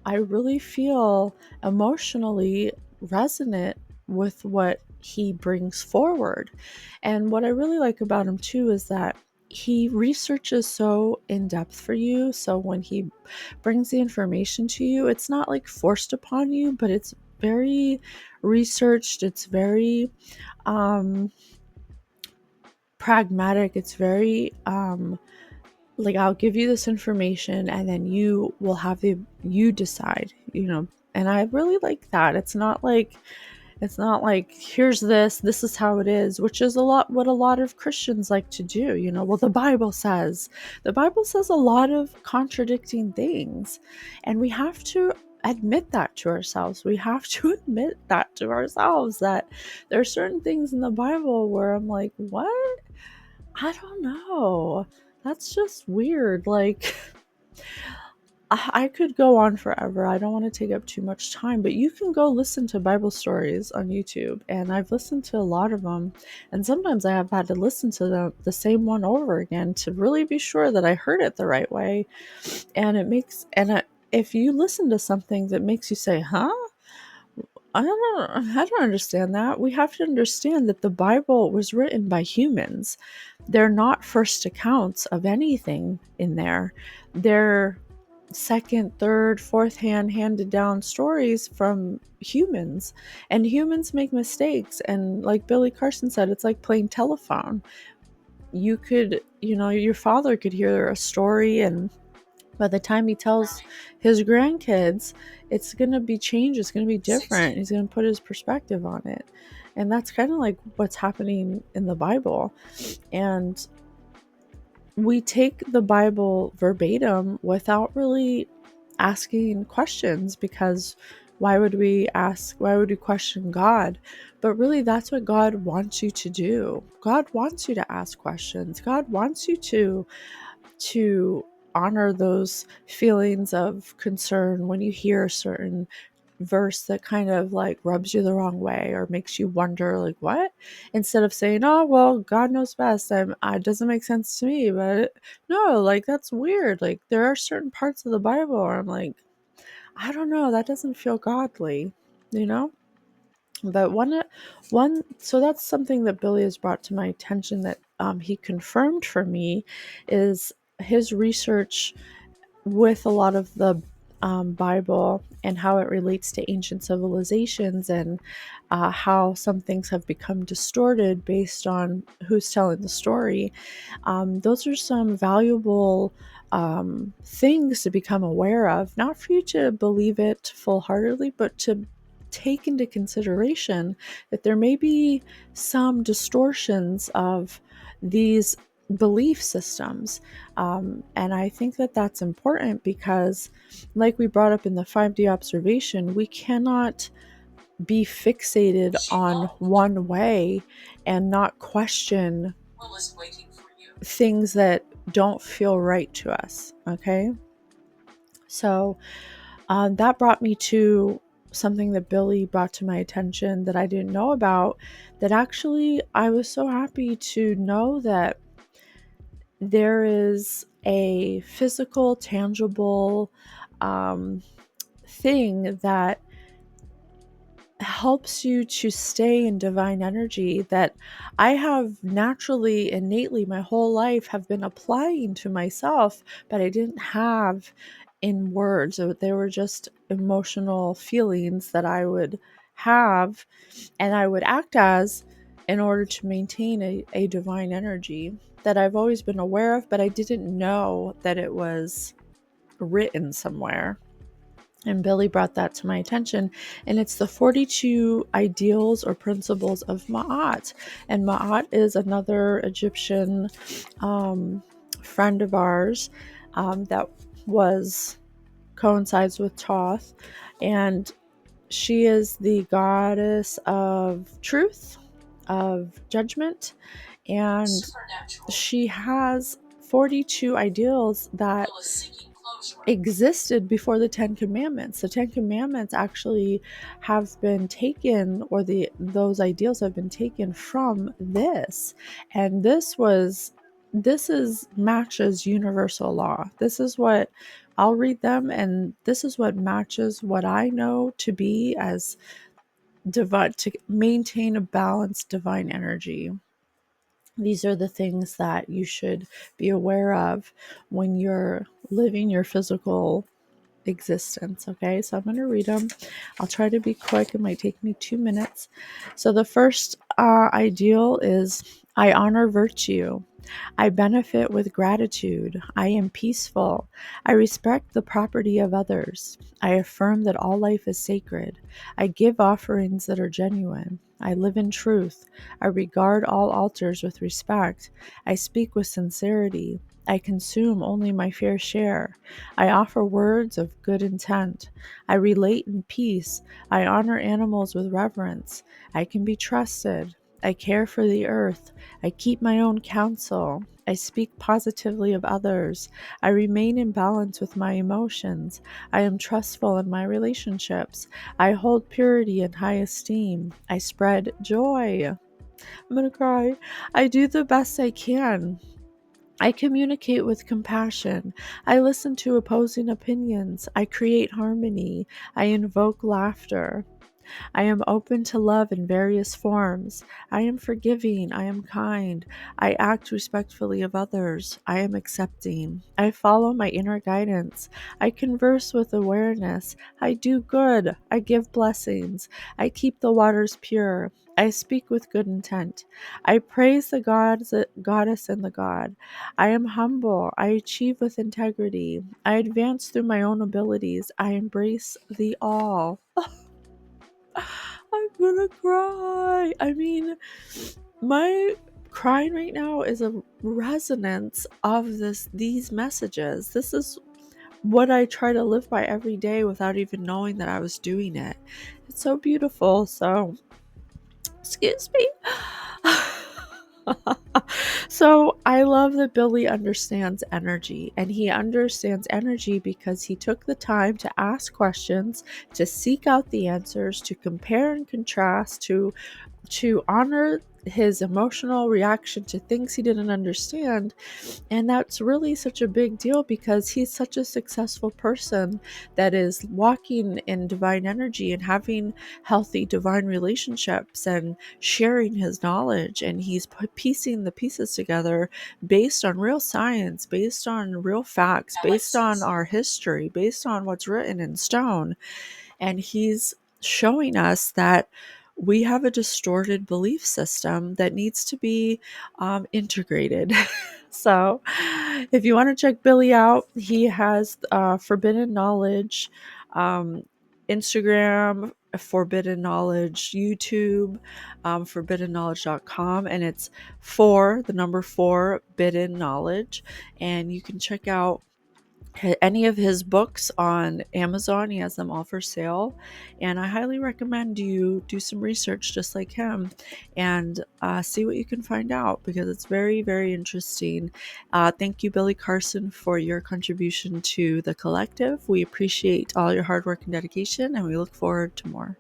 I really feel emotionally resonant with what he brings forward. And what I really like about him too is that he researches so in depth for you. So when he brings the information to you, it's not like forced upon you, but it's very researched. It's very pragmatic. It's very like, I'll give you this information and then you will have you decide, and I really like that. It's not like here's this is how it is, which is what a lot of Christians like to do. Well, the Bible says a lot of contradicting things, and we have to admit that to ourselves. We have to admit that to ourselves, that there are certain things in the Bible where I'm like, what? I don't know. That's just weird. Like, I could go on forever. I don't want to take up too much time, but you can go listen to Bible stories on YouTube, and I've listened to a lot of them. And sometimes I have had to listen to the same one over again to really be sure that I heard it the right way. And if you listen to something that makes you say, "Huh? I don't understand that." We have to understand that the Bible was written by humans. They're not first accounts of anything in there. They're second, third, fourth handed down stories from humans. And humans make mistakes. And like Billy Carson said, it's like playing telephone. Your father could hear a story, and by the time he tells his grandkids, it's going to be changed. It's going to be different. He's going to put his perspective on it. And that's kind of like what's happening in the Bible. And we take the Bible verbatim without really asking questions, because why would we question God? But really, that's what God wants you to do. God wants you to ask questions. God wants you to honor those feelings of concern when you hear a certain verse that kind of like rubs you the wrong way or makes you wonder, like, what? Instead of saying, oh, well, God knows best. It doesn't make sense to me. But no, like, that's weird. Like, there are certain parts of the Bible where I'm like, I don't know, that doesn't feel godly, you know? But so that's something that Billy has brought to my attention that he confirmed for me is his research with a lot of the Bible and how it relates to ancient civilizations and how some things have become distorted based on who's telling the story. Those are some valuable things to become aware of, not for you to believe it full heartedly, but to take into consideration that there may be some distortions of these belief systems. And I think that that's important because, like we brought up in the 5D observation, we cannot be fixated on one way and not question things that don't feel right to us. Okay. So that brought me to something that Billy brought to my attention that I didn't know about, that actually I was so happy to know that there is a physical, tangible thing that helps you to stay in divine energy that I have naturally, innately, my whole life have been applying to myself, but I didn't have in words. They were just emotional feelings that I would have and I would act as in order to maintain a divine energy that I've always been aware of, but I didn't know that it was written somewhere. And Billy brought that to my attention. And it's the 42 ideals or principles of Ma'at. And Ma'at is another Egyptian friend of ours that coincides with Thoth. And she is the goddess of truth, of judgment, and she has 42 ideals that existed before the 10 Commandments. The 10 Commandments actually have been taken, or those ideals have been taken from this. And this is matches universal law. This is what I'll read them, and this is what matches what I know to be as divine, to maintain a balanced divine energy. These are the things that you should be aware of when you're living your physical existence. Okay, so I'm going to read them. I'll try to be quick. It might take me 2 minutes. So the first ideal is I honor virtue. I benefit with gratitude. I am peaceful. I respect the property of others. I affirm that all life is sacred. I give offerings that are genuine. I live in truth. I regard all altars with respect. I speak with sincerity. I consume only my fair share. I offer words of good intent. I relate in peace. I honor animals with reverence. I can be trusted. I care for the earth. I keep my own counsel. I speak positively of others. I remain in balance with my emotions. I am trustful in my relationships. I hold purity in high esteem. I spread joy. I'm gonna cry. I do the best I can. I communicate with compassion. I listen to opposing opinions. I create harmony. I invoke laughter. I am open to love in various forms. I am forgiving. I am kind. I act respectfully of others. I am accepting. I follow my inner guidance. I converse with awareness. I do good. I give blessings. I keep the waters pure. I speak with good intent. I praise the goddess, and the God. I am humble. I achieve with integrity. I advance through my own abilities. I embrace the all. I'm gonna cry. I mean, my crying right now is a resonance of these messages. This is what I try to live by every day without even knowing that I was doing it. It's so beautiful. So, excuse me. So I love that Billy understands energy, and he understands energy because he took the time to ask questions, to seek out the answers, to compare and contrast, to to honor his emotional reaction to things he didn't understand. And that's really such a big deal because he's such a successful person that is walking in divine energy and having healthy divine relationships and sharing his knowledge. And he's piecing the pieces together based on real science, based on real facts, based on our history, based on what's written in stone. And he's showing us that we have a distorted belief system that needs to be integrated. So, if you want to check Billy out, he has Forbidden Knowledge, um, Instagram, Forbidden Knowledge, YouTube, forbiddenknowledge.com, and it's the number four, Bidden Knowledge. And you can check out any of his books on Amazon. He has them all for sale. And I highly recommend you do some research just like him and see what you can find out because it's very, very interesting. Thank you, Billy Carson, for your contribution to the collective. We appreciate all your hard work and dedication, and we look forward to more.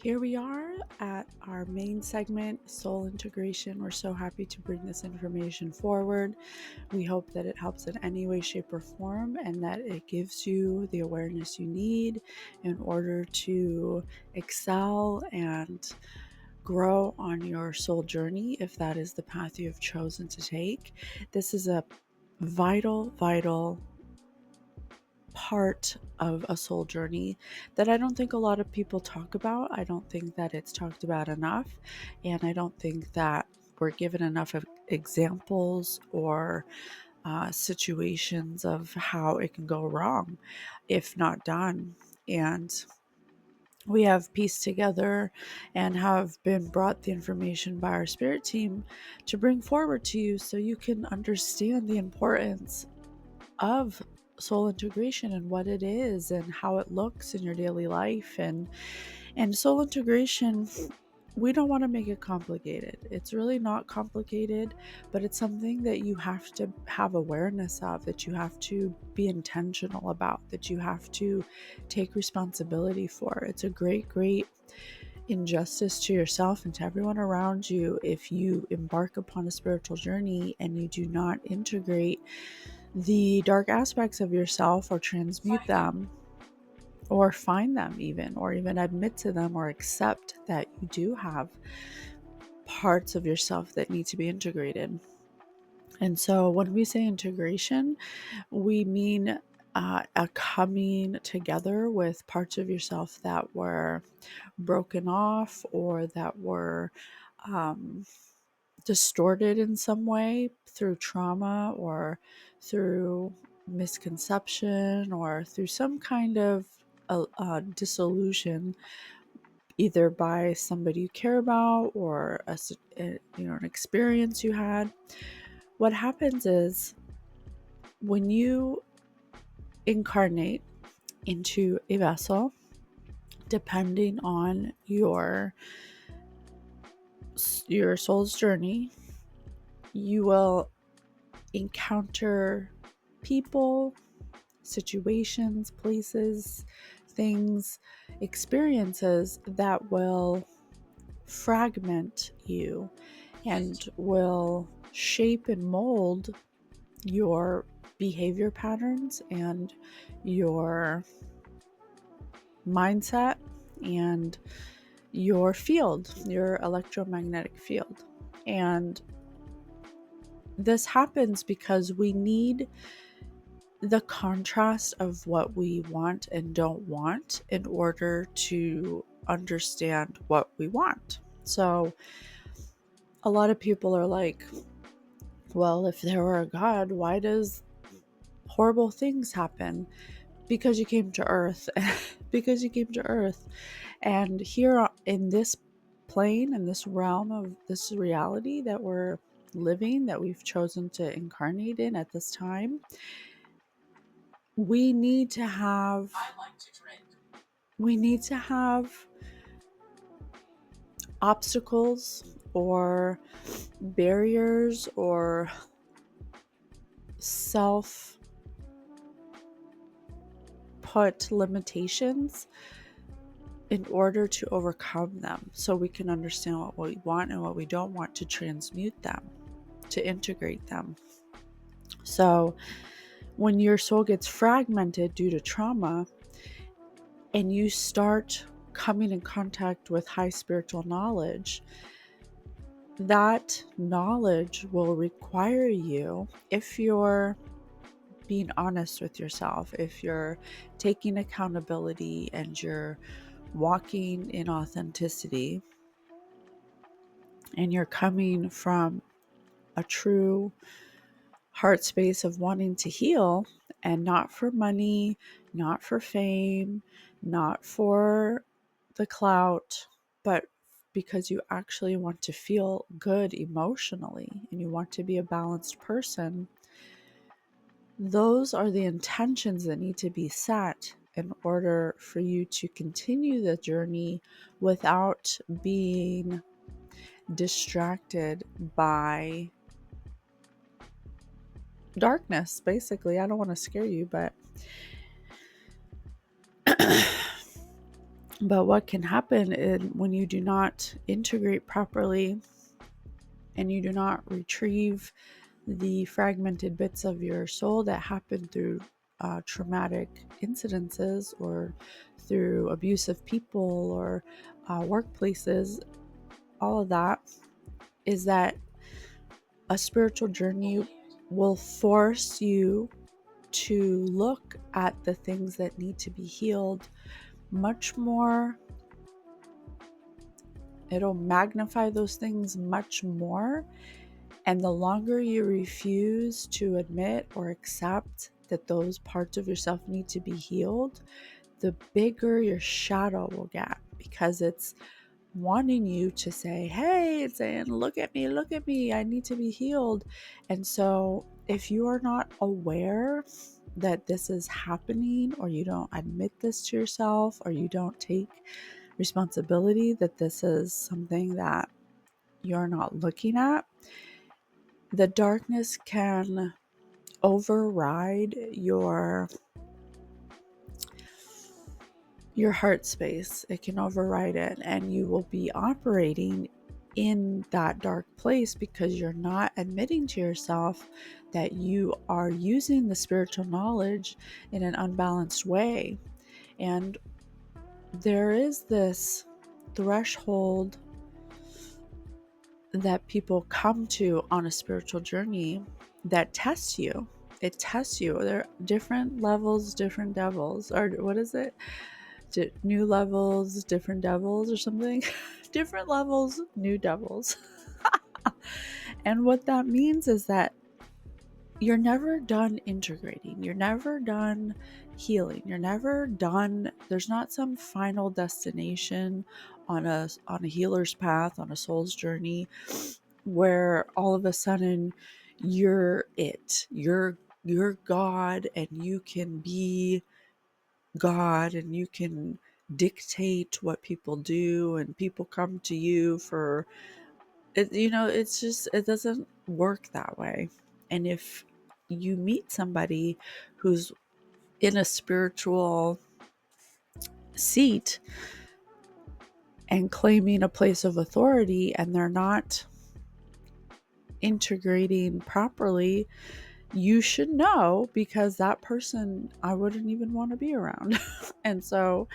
Here we are at our main segment, soul integration. We're so happy to bring this information forward. We hope that it helps in any way, shape, or form, and that it gives you the awareness you need in order to excel and grow on your soul journey if that is the path you have chosen to take. This is a vital, vital part of a soul journey that I don't think a lot of people talk about. I don't think that it's talked about enough, and I don't think that we're given enough of examples or situations of how it can go wrong if not done. And we have pieced together and have been brought the information by our spirit team to bring forward to you so you can understand the importance of soul integration and what it is and how it looks in your daily life. And soul integration, we don't want to make it complicated. It's really not complicated, but it's something that you have to have awareness of, that you have to be intentional about, that you have to take responsibility for. It's a great, great injustice to yourself and to everyone around you if you embark upon a spiritual journey and you do not integrate the dark aspects of yourself or transmute them or find them or even admit to them or accept that you do have parts of yourself that need to be integrated. And so when we say integration, we mean a coming together with parts of yourself that were broken off or that were um, distorted in some way through trauma or through misconception or through some kind of disillusion, either by somebody you care about or an experience you had. What happens is when you incarnate into a vessel, depending on your soul's journey, you will encounter people, situations, places, things, experiences that will fragment you and will shape and mold your behavior patterns and your mindset and your field, your electromagnetic field. And this happens because we need the contrast of what we want and don't want in order to understand what we want. So a lot of people are like, well, if there were a God, why does horrible things happen? Because you came to Earth. Because you came to Earth. And here in this plane, in this realm of this reality that we're living, that we've chosen to incarnate in at this time, we need to have obstacles or barriers or self put limitations in order to overcome them, so we can understand what we want and what we don't want, to transmute them, to integrate them. So when your soul gets fragmented due to trauma and you start coming in contact with high spiritual knowledge, that knowledge will require you, if you're being honest with yourself, if you're taking accountability and you're walking in authenticity, and you're coming from a true heart space of wanting to heal, and not for money, not for fame, not for the clout, but because you actually want to feel good emotionally and you want to be a balanced person, those are the intentions that need to be set in order for you to continue the journey without being distracted by darkness. Basically, I don't want to scare you, but what can happen is, when you do not integrate properly and you do not retrieve the fragmented bits of your soul that happen through traumatic incidences or through abusive people or workplaces, all of that, is that a spiritual journey will force you to look at the things that need to be healed much more. It'll magnify those things much more. And the longer you refuse to admit or accept that those parts of yourself need to be healed, the bigger your shadow will get, because it's wanting you to say, hey, it's saying, look at me, I need to be healed. And so if you are not aware that this is happening, or you don't admit this to yourself, or you don't take responsibility that this is something that you're not looking at, the darkness can override your heart space. It can override it, and you will be operating in that dark place because you're not admitting to yourself that you are using the spiritual knowledge in an unbalanced way. And there is this threshold that people come to on a spiritual journey that tests you. It tests you. There are different levels, different devils. Or what is it? New levels, different devils, or something. Different levels, new devils. And what that means is that you're never done integrating. You're never done healing. You're never done. There's not some final destination on a healer's path, on a soul's journey, where all of a sudden you're God, and you can be God, and you can dictate what people do, and people come to you for it. It's just, it doesn't work that way. And if you meet somebody who's in a spiritual seat and claiming a place of authority, and they're not integrating properly, you should know, because that person I wouldn't even want to be around. And so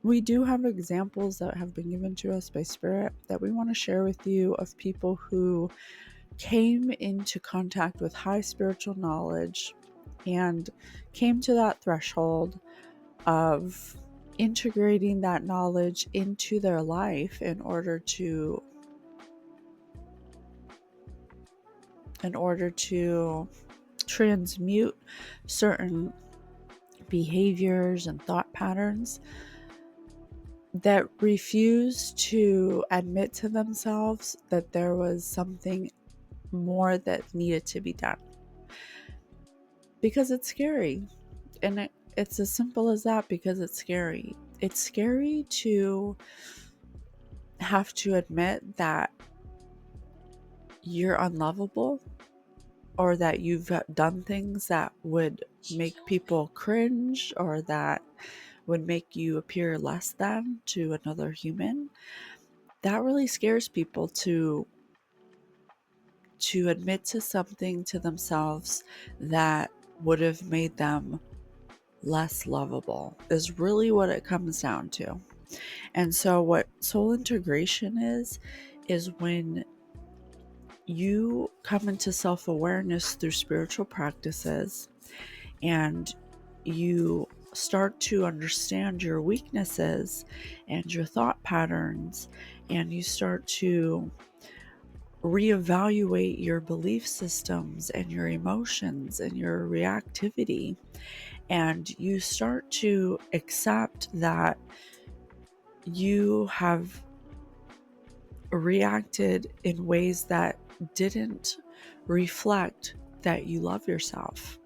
we do have examples that have been given to us by Spirit that we want to share with you, of people who came into contact with high spiritual knowledge and came to that threshold of integrating that knowledge into their life in order to transmute certain behaviors and thought patterns, that refuse to admit to themselves that there was something more that needed to be done. Because it's scary. And it's as simple as that, because it's scary. It's scary to have to admit that you're unlovable, or that you've done things that would make people cringe or that would make you appear less than to another human, that really scares people to admit to something to themselves that would have made them less lovable, is really what it comes down to. And so what soul integration is when you come into self-awareness through spiritual practices and you start to understand your weaknesses and your thought patterns, and you start to reevaluate your belief systems and your emotions and your reactivity, and you start to accept that you have reacted in ways that didn't reflect that you love yourself.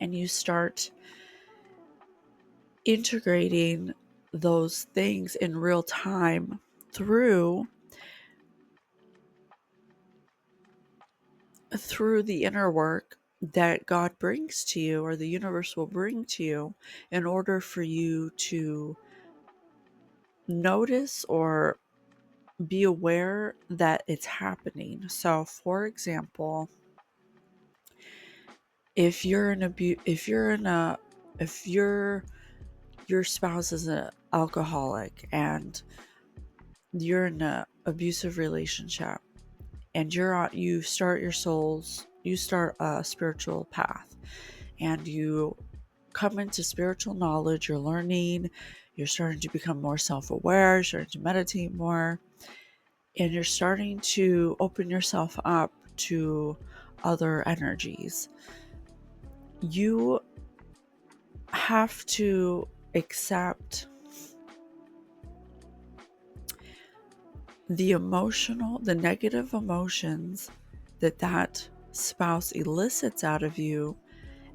And you start integrating those things in real time through the inner work that God brings to you, or the universe will bring to you, in order for you to notice or be aware that it's happening. So, for example, if you're in if your spouse is an alcoholic and you're in an abusive relationship, and you start a spiritual path, and you come into spiritual knowledge, you're learning, you're starting to become more self-aware, you're starting to meditate more, and you're starting to open yourself up to other energies. You have to accept the negative emotions that spouse elicits out of you,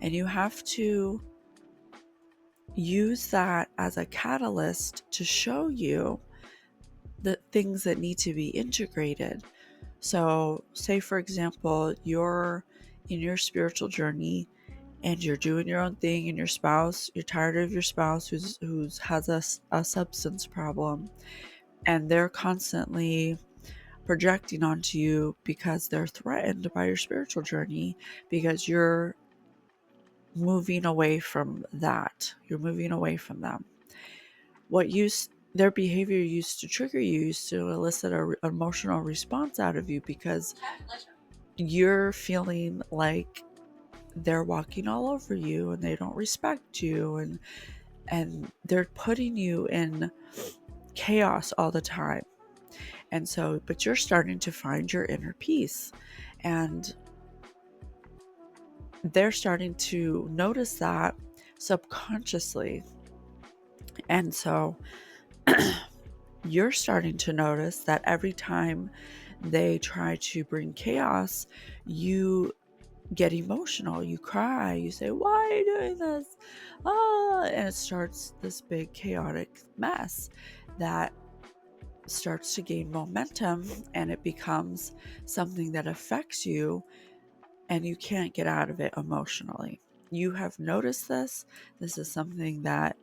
and you have to use that as a catalyst to show you the things that need to be integrated. So, say for example, you're in your spiritual journey and you're doing your own thing, and you're tired of your spouse who's has a substance problem, and they're constantly projecting onto you because they're threatened by your spiritual journey, because you're moving away from that. You're moving away from them. Their behavior used to trigger you, used to elicit an emotional response out of you, because you're feeling like they're walking all over you and they don't respect you, and they're putting you in chaos all the time. And so, but you're starting to find your inner peace, and they're starting to notice that subconsciously. And so you're starting to notice that every time they try to bring chaos, you get emotional, you cry, you say, "Why are you doing this?" And it starts this big chaotic mess that starts to gain momentum, and it becomes something that affects you, and you can't get out of it emotionally. You have noticed this. This is something that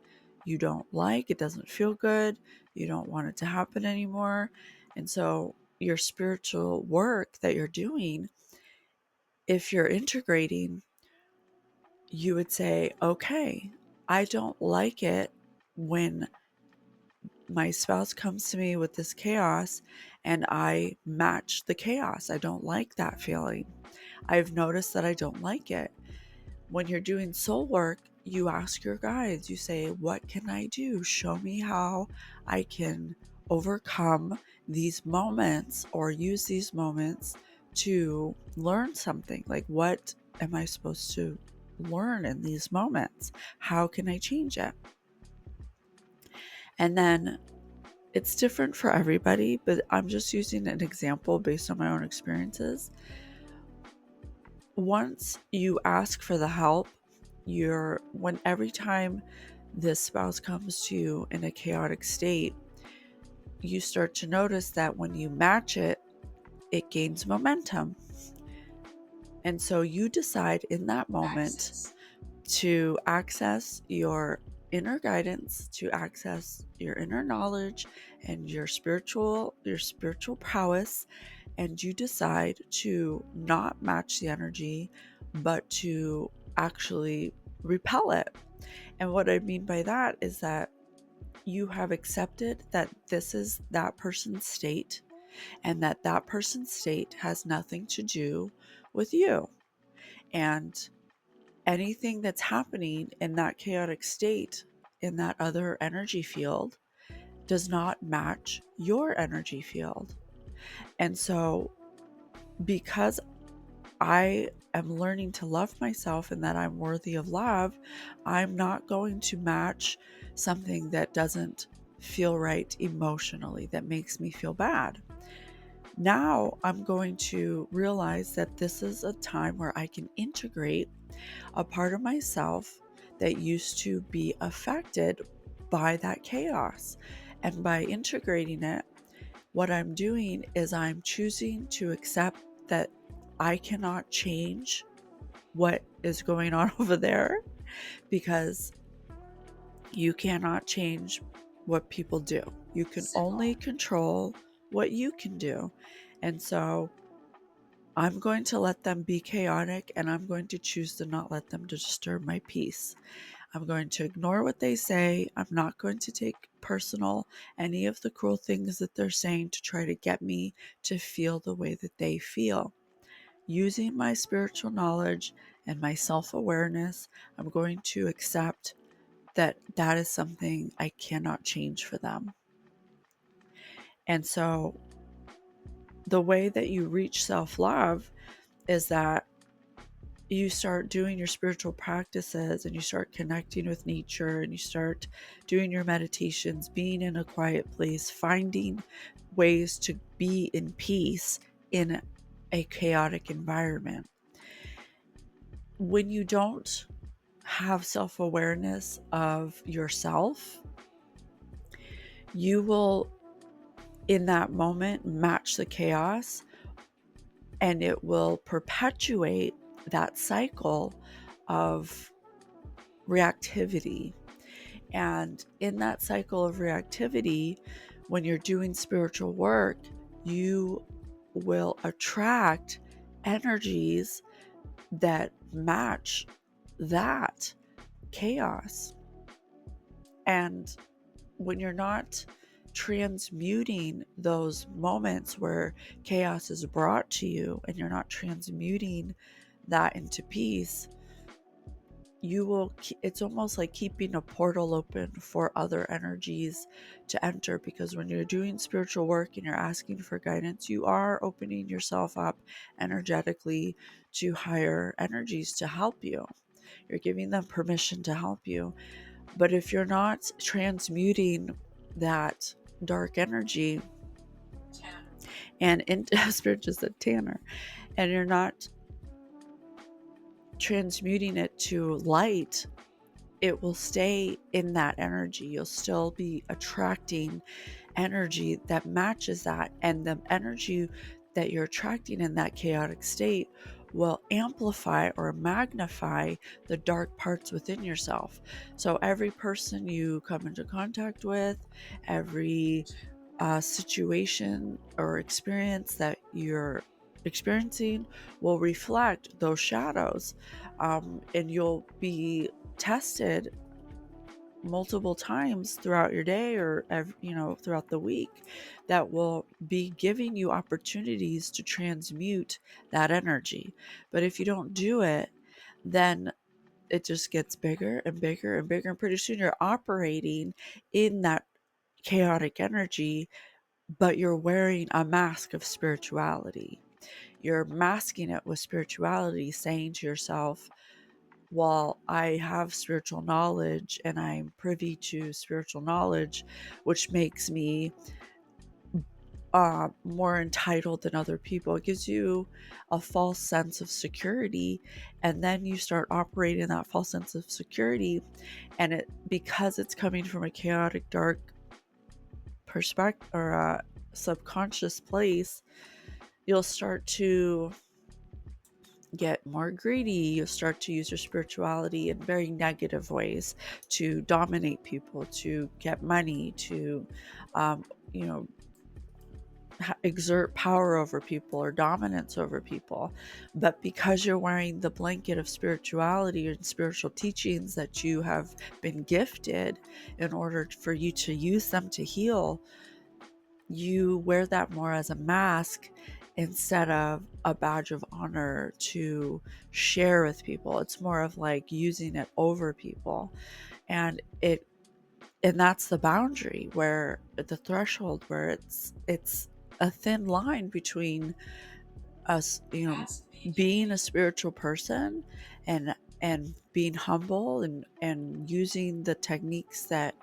you don't like. It doesn't feel good. You don't want it to happen anymore. And so your spiritual work that you're doing, if you're integrating, you would say, okay, I don't like it when my spouse comes to me with this chaos and I match the chaos. I don't like that feeling. I've noticed that I don't like it. When you're doing soul work, you ask your guides, you say, what can I do? Show me how I can overcome these moments, or use these moments to learn something. Like, what am I supposed to learn in these moments? How can I change it? And then it's different for everybody, but I'm just using an example based on my own experiences. Once you ask for the help, every time this spouse comes to you in a chaotic state, you start to notice that when you match it, it gains momentum. And so you decide in that moment to access your inner guidance, to access your inner knowledge and your spiritual prowess, and you decide to not match the energy, but to actually repel it. And what I mean by that is that you have accepted that this is that person's state, and that that person's state has nothing to do with you. And anything that's happening in that chaotic state, in that other energy field, does not match your energy field. And so, because I am learning to love myself and that I'm worthy of love, I'm not going to match something that doesn't feel right emotionally, that makes me feel bad. Now I'm going to realize that this is a time where I can integrate a part of myself that used to be affected by that chaos. And by integrating it, what I'm doing is I'm choosing to accept that I cannot change what is going on over there, because you cannot change what people do. You can only control what you can do. And so I'm going to let them be chaotic, and I'm going to choose to not let them disturb my peace. I'm going to ignore what they say. I'm not going to take personal any of the cruel things that they're saying to try to get me to feel the way that they feel. Using my spiritual knowledge and my self-awareness, I'm going to accept that that is something I cannot change for them. And so the way that you reach self-love is that you start doing your spiritual practices, and you start connecting with nature, and you start doing your meditations, being in a quiet place, finding ways to be in peace in a chaotic environment. When you don't have self-awareness of yourself, you will in that moment match the chaos, and it will perpetuate that cycle of reactivity. And in that cycle of reactivity, when you're doing spiritual work, you will attract energies that match that chaos. And when you're not transmuting those moments where chaos is brought to you, and you're not transmuting that into peace, you will, it's almost like keeping a portal open for other energies to enter, because when you're doing spiritual work and you're asking for guidance, you are opening yourself up energetically to higher energies to help you. You're giving them permission to help you. But if you're not transmuting that dark energy, and into spirit just a tanner, and you're not transmuting it to light, it will stay in that energy. You'll still be attracting energy that matches that, and the energy that you're attracting in that chaotic state will amplify or magnify the dark parts within yourself. So every person you come into contact with, every situation or experience that you're experiencing will reflect those shadows, and you'll be tested multiple times throughout your day, or throughout the week, that will be giving you opportunities to transmute that energy. But if you don't do it, then it just gets bigger and bigger and bigger, and pretty soon you're operating in that chaotic energy, but you're wearing a mask of spirituality. You're masking it with spirituality, saying to yourself, well, I have spiritual knowledge and I'm privy to spiritual knowledge, which makes me more entitled than other people. It gives you a false sense of security, and then you start operating that false sense of security, and because it's coming from a chaotic, dark perspective or a subconscious place, you'll start to get more greedy. You'll start to use your spirituality in very negative ways to dominate people, to get money, to, you know, exert power over people or dominance over people. But because you're wearing the blanket of spirituality and spiritual teachings that you have been gifted in order for you to use them to heal, you wear that more as a mask instead of a badge of honor to share with people. It's more of like using it over people. And that's the boundary, where the threshold, where it's a thin line between us, being a spiritual person and being humble and using the techniques that,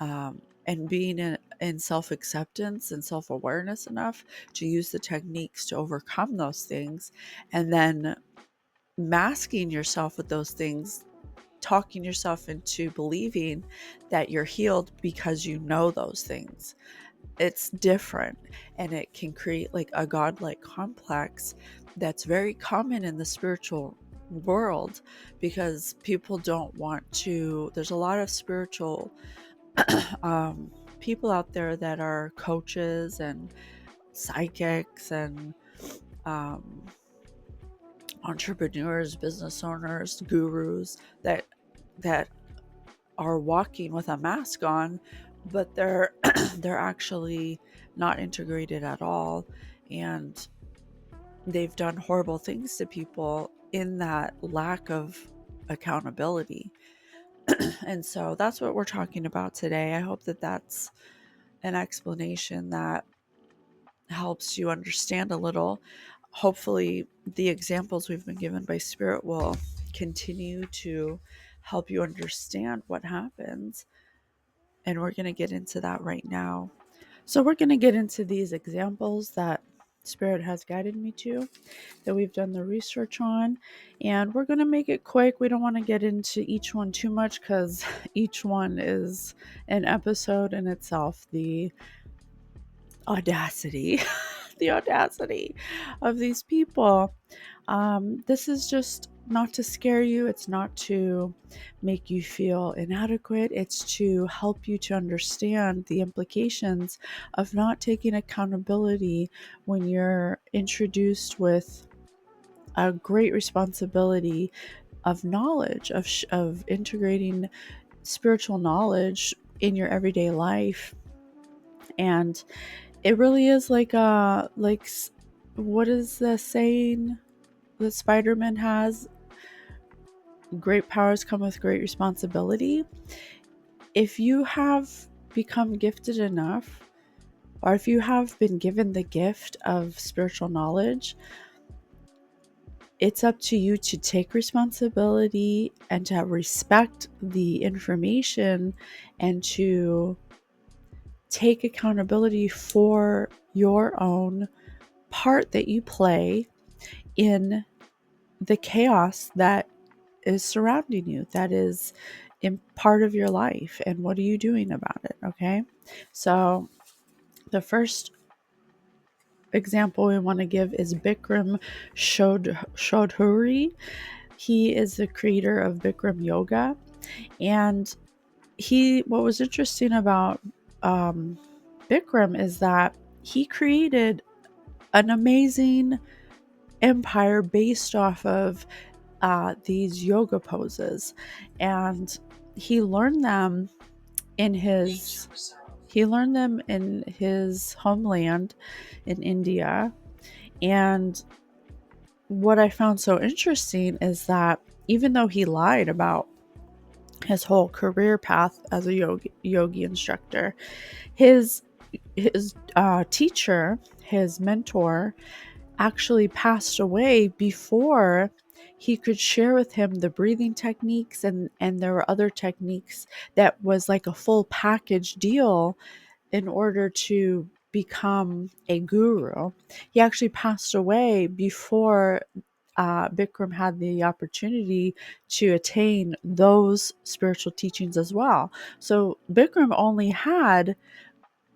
and being in self-acceptance and self-awareness enough to use the techniques to overcome those things, and then masking yourself with those things, talking yourself into believing that you're healed because you know those things. It's different, and it can create like a godlike complex that's very common in the spiritual world, because people don't want to. There's a lot of spiritual people out there that are coaches and psychics and um, entrepreneurs, business owners, gurus that are walking with a mask on, but they're they're actually not integrated at all, and they've done horrible things to people in that lack of accountability. And so that's what we're talking about today. I hope that that's an explanation that helps you understand a little. Hopefully, the examples we've been given by Spirit will continue to help you understand what happens. And we're going to get into that right now. So, we're going to get into these examples that Spirit has guided me to, that we've done the research on, and we're going to make it quick. We don't want to get into each one too much because each one is an episode in itself. The audacity, the audacity of these people. This is just not to scare you. It's not to make you feel inadequate. It's to help you to understand the implications of not taking accountability when you're introduced with a great responsibility of knowledge, of integrating spiritual knowledge in your everyday life. And it really is like what is the saying that Spider-Man has? Great powers come with great responsibility. If you have become gifted enough, or if you have been given the gift of spiritual knowledge, it's up to you to take responsibility and to respect the information and to take accountability for your own part that you play in the chaos that is surrounding you, that is in part of your life, and what are you doing about it? Okay, so the first example we want to give is Bikram Shodhuri. He is the creator of Bikram Yoga, and what was interesting about Bikram is that he created an amazing empire based off of these yoga poses, and he learned them in his homeland in India. And what I found so interesting is that even though he lied about his whole career path as a yogi instructor, his teacher, his mentor, actually passed away before he could share with him the breathing techniques, and there were other techniques that was like a full package deal in order to become a guru. He actually passed away before Bikram had the opportunity to attain those spiritual teachings as well. So Bikram only had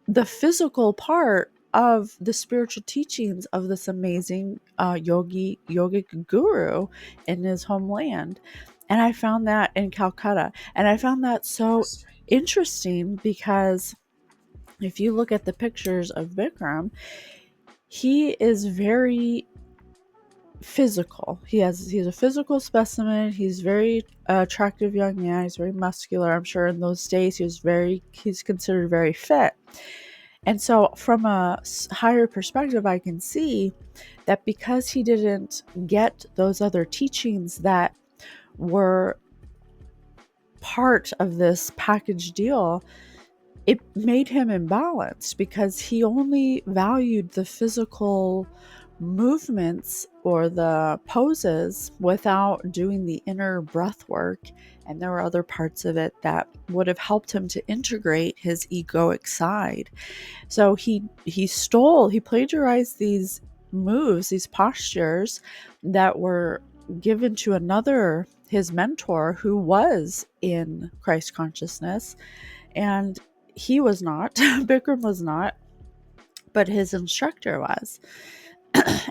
the physical part of the spiritual teachings of this amazing yogic guru in his homeland. And I found that in Calcutta. And I found that so interesting because if you look at the pictures of Bikram, he is very physical. He's a physical specimen. He's very attractive young man. He's very muscular. I'm sure in those days he's considered very fit. And so from a higher perspective, I can see that because he didn't get those other teachings that were part of this package deal, it made him imbalanced because he only valued the physical movements or the poses without doing the inner breath work. And there were other parts of it that would have helped him to integrate his egoic side. So he plagiarized these moves, these postures that were given to his mentor who was in Christ consciousness. And he was not, Bikram was not, but his instructor was.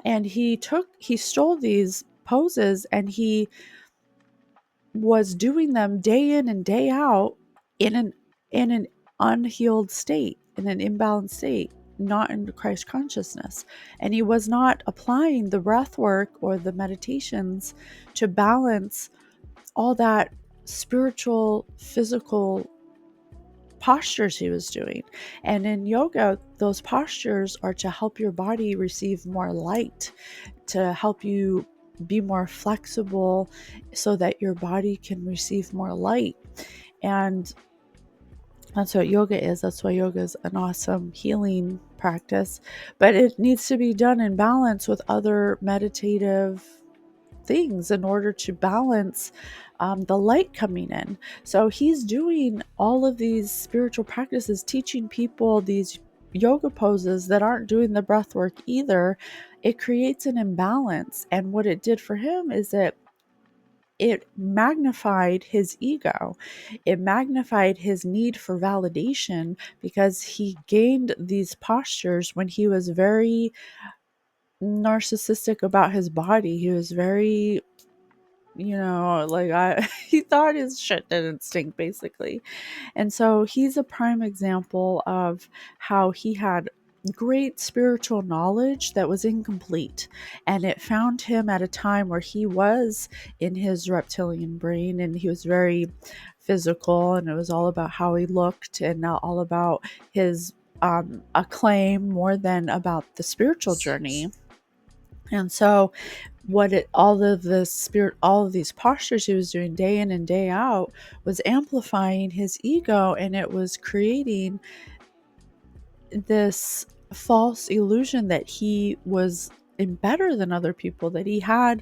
And he stole these poses and he was doing them day in and day out in an unhealed state, in an imbalanced state, not in Christ consciousness. And he was not applying the breath work or the meditations to balance all that spiritual, physical postures he was doing. And in yoga, those postures are to help your body receive more light, to help you be more flexible so that your body can receive more light. And that's what yoga is. That's why yoga is an awesome healing practice. But it needs to be done in balance with other meditative things in order to balance the light coming in. So he's doing all of these spiritual practices, teaching people these yoga poses that aren't doing the breath work either. It creates an imbalance. And what it did for him is that it magnified his ego. It magnified his need for validation because he gained these postures when he was very narcissistic about his body. He was very, he thought his shit didn't stink, basically. And so he's a prime example of how he had great spiritual knowledge that was incomplete. And it found him at a time where he was in his reptilian brain and he was very physical, and it was all about how he looked and not all about his acclaim more than about the spiritual journey. And so all of these postures he was doing day in and day out was amplifying his ego, and it was creating this false illusion that he was better than other people, that he had,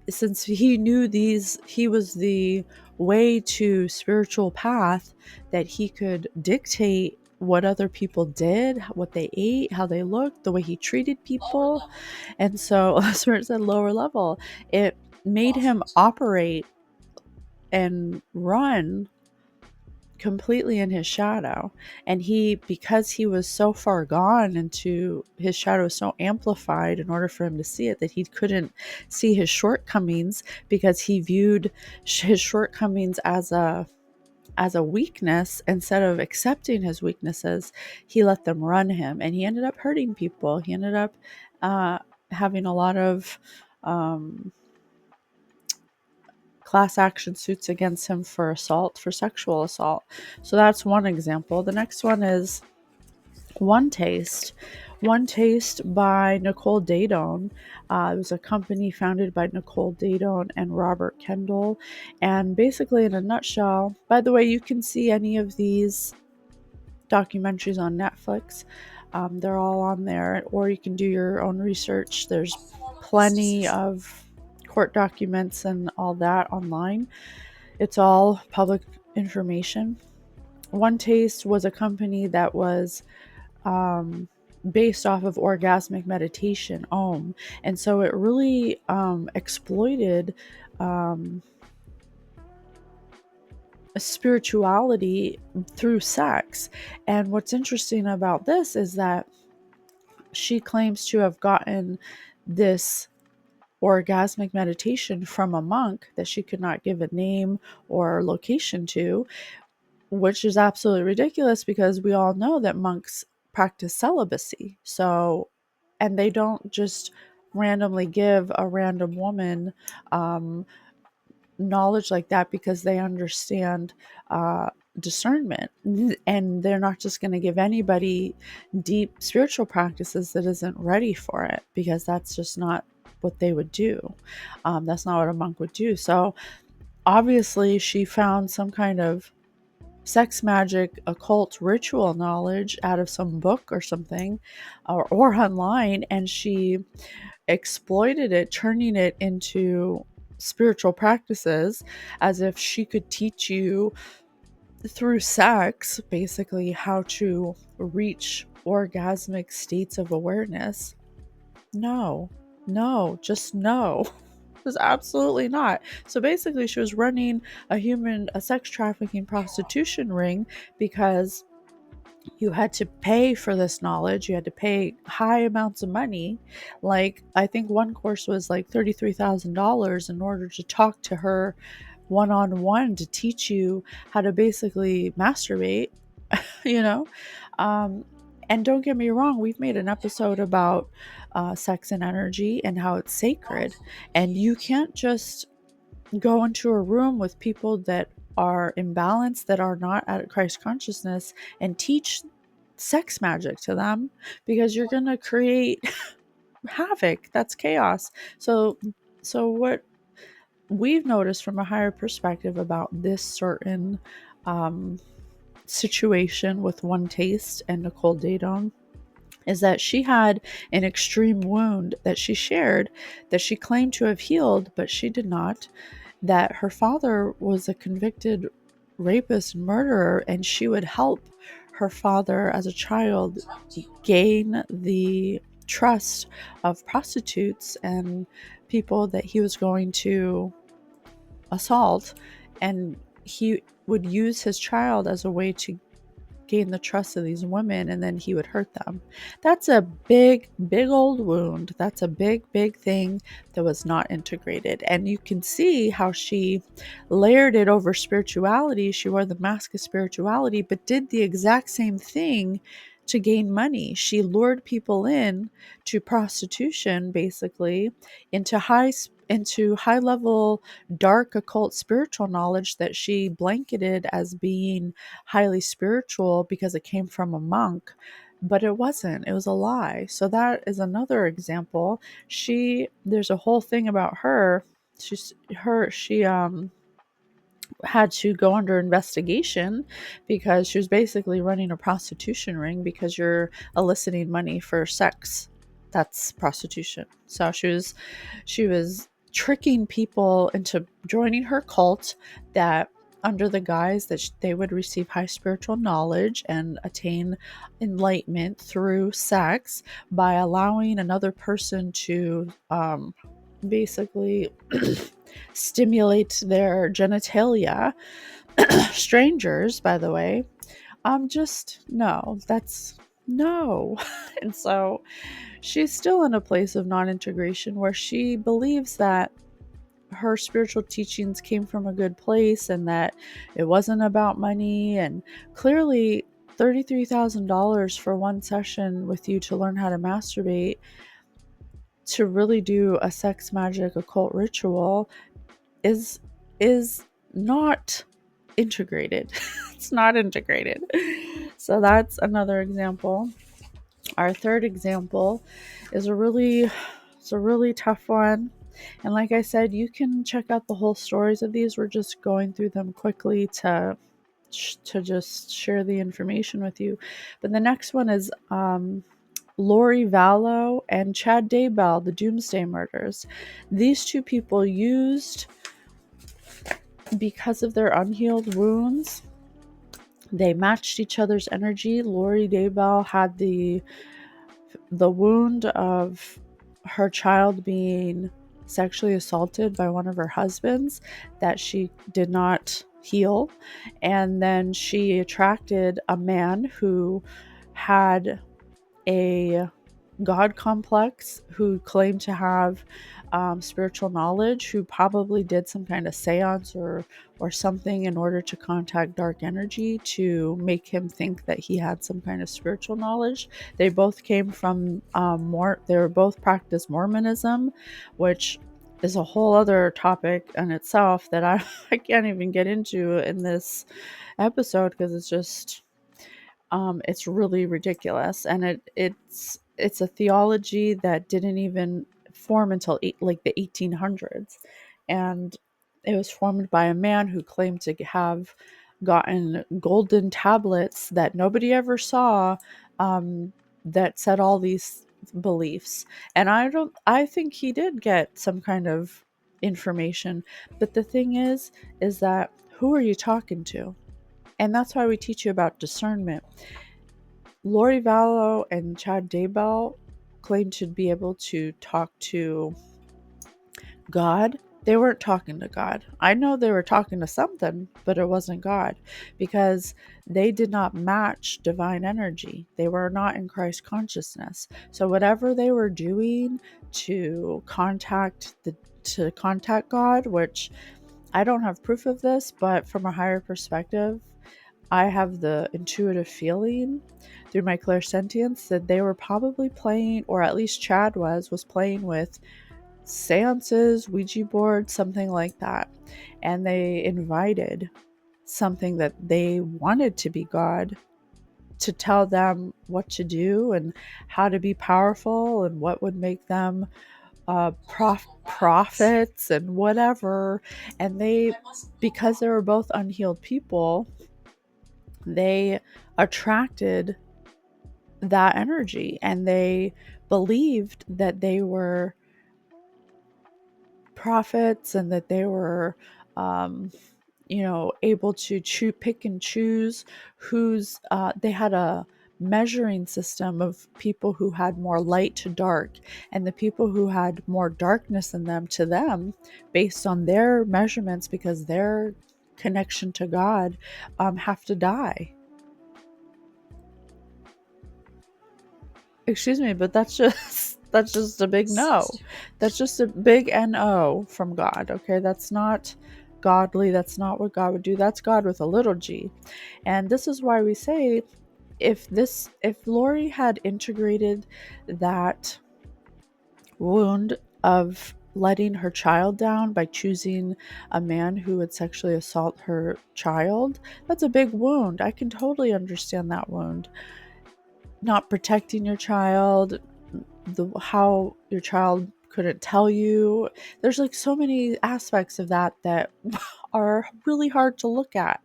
since he knew he was the way to spiritual path, that he could dictate what other people did, what they ate, how they looked, the way he treated people. And so that's where it said lower level. It made him operate and run completely in his shadow. And because he was so far gone into his shadow, so amplified in order for him to see it, that he couldn't see his shortcomings, because he viewed his shortcomings as a weakness. Instead of accepting his weaknesses, he let them run him, and he ended up hurting people. He ended up having a lot of class action suits against him for sexual assault. So that's one example. The next one is One Taste. One Taste by Nicole Dadone. It was a company founded by Nicole Dadone and Robert Kendall. And basically, in a nutshell, by the way, you can see any of these documentaries on Netflix. They're all on there, or you can do your own research. There's plenty of court documents and all that online. It's all public information. One Taste was a company that was based off of orgasmic meditation, Om. And so it really exploited spirituality through sex. And what's interesting about this is that she claims to have gotten this orgasmic meditation from a monk that she could not give a name or location to, which is absolutely ridiculous because we all know that monks practice celibacy. So, and they don't just randomly give a random woman knowledge like that because they understand discernment, and they're not just going to give anybody deep spiritual practices that isn't ready for it, because that's just not what they would do. That's not what a monk would do. So obviously she found some kind of sex magic occult ritual knowledge out of some book or something, or online, and she exploited it, turning it into spiritual practices, as if she could teach you through sex basically how to reach orgasmic states of awareness. No, no, just no. Was absolutely not. So basically, she was running a sex trafficking prostitution ring because you had to pay for this knowledge. You had to pay high amounts of money. Like, I think one course was like $33,000 in order to talk to her one on one to teach you how to basically masturbate, you know? Um, and don't get me wrong, we've made an episode about sex and energy and how it's sacred. And you can't just go into a room with people that are imbalanced, that are not at Christ consciousness, and teach sex magic to them, because you're going to create havoc. That's chaos. So what we've noticed from a higher perspective about this certain um, situation with One Taste and Nicole Dadone is that she had an extreme wound that she shared, that she claimed to have healed, but she did not. That her father was a convicted rapist and murderer, and she would help her father as a child gain the trust of prostitutes and people that he was going to assault, and he would use his child as a way to gain the trust of these women, and then he would hurt them. That's a big, big old wound. That's a big, big thing that was not integrated. And you can see how she layered it over spirituality. She wore the mask of spirituality, but did the exact same thing to gain money. She lured people in to prostitution, basically, into high level dark occult spiritual knowledge that she blanketed as being highly spiritual because it came from a monk, but it wasn't. It was a lie. So that is another example. There's a whole thing about her. She had to go under investigation because she was basically running a prostitution ring, because you're eliciting money for sex. That's prostitution. So she was tricking people into joining her cult, that under the guise that they would receive high spiritual knowledge and attain enlightenment through sex, by allowing another person to basically stimulate their genitalia. Strangers, by the way. Just no, that's no. And so she's still in a place of non integration where she believes that her spiritual teachings came from a good place and that it wasn't about money. And clearly, $33,000 for one session with you to learn how to masturbate, to really do a sex magic occult ritual, is not integrated. It's not integrated. So that's another example. Our third example is a really tough one. And like I said, you can check out the whole stories of these. We're just going through them quickly to just share the information with you. But the next one is Lori Vallow and Chad Daybell, the Doomsday Murders. These two people used, because of their unhealed wounds, they matched each other's energy. Lori Daybell had the wound of her child being sexually assaulted by one of her husbands that she did not heal. And then she attracted a man who had a God complex who claimed to have spiritual knowledge, who probably did some kind of seance or something in order to contact dark energy to make him think that he had some kind of spiritual knowledge. They both came from they were both practiced Mormonism, which is a whole other topic in itself that I can't even get into in this episode because it's really ridiculous, and it's a theology that didn't even form until like the 1800s, and it was formed by a man who claimed to have gotten golden tablets that nobody ever saw, that said all these beliefs. And I think he did get some kind of information, but the thing is that who are you talking to? And that's why we teach you about discernment. Lori Vallow and Chad Daybell claimed to be able to talk to God. They weren't talking to God. I know they were talking to something, but it wasn't God because they did not match divine energy. They were not in Christ consciousness. So whatever they were doing to contact God, which I don't have proof of this, but from a higher perspective, I have the intuitive feeling through my clairsentience that they were probably playing, or at least Chad was playing with seances, Ouija boards, something like that. And they invited something that they wanted to be God to tell them what to do and how to be powerful and what would make them prophets and whatever. And because they were both unhealed people, they attracted that energy and they believed that they were prophets and that they were um, able to pick and choose who's they had a measuring system of people who had more light to dark, and the people who had more darkness in them, to them, based on their measurements, because their connection to God, have to die. Excuse me, but that's just that's just a big no. That's just a big no from God. Okay, that's not godly. That's not what God would do. That's God with a little g. And this is why we say, if Lori had integrated that wound of letting her child down by choosing a man who would sexually assault her child, that's a big wound. I can totally understand that wound. Not protecting your child, how your child couldn't tell you. There's like so many aspects of that that are really hard to look at.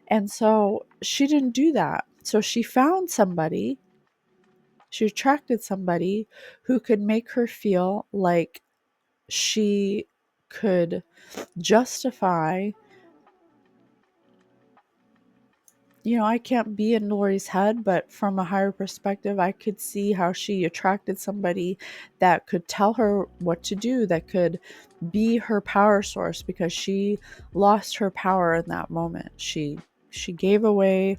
And so she didn't do that. So she attracted somebody who could make her feel like she could justify, I can't be in Lori's head, but from a higher perspective, I could see how she attracted somebody that could tell her what to do, that could be her power source, because she lost her power in that moment. She gave away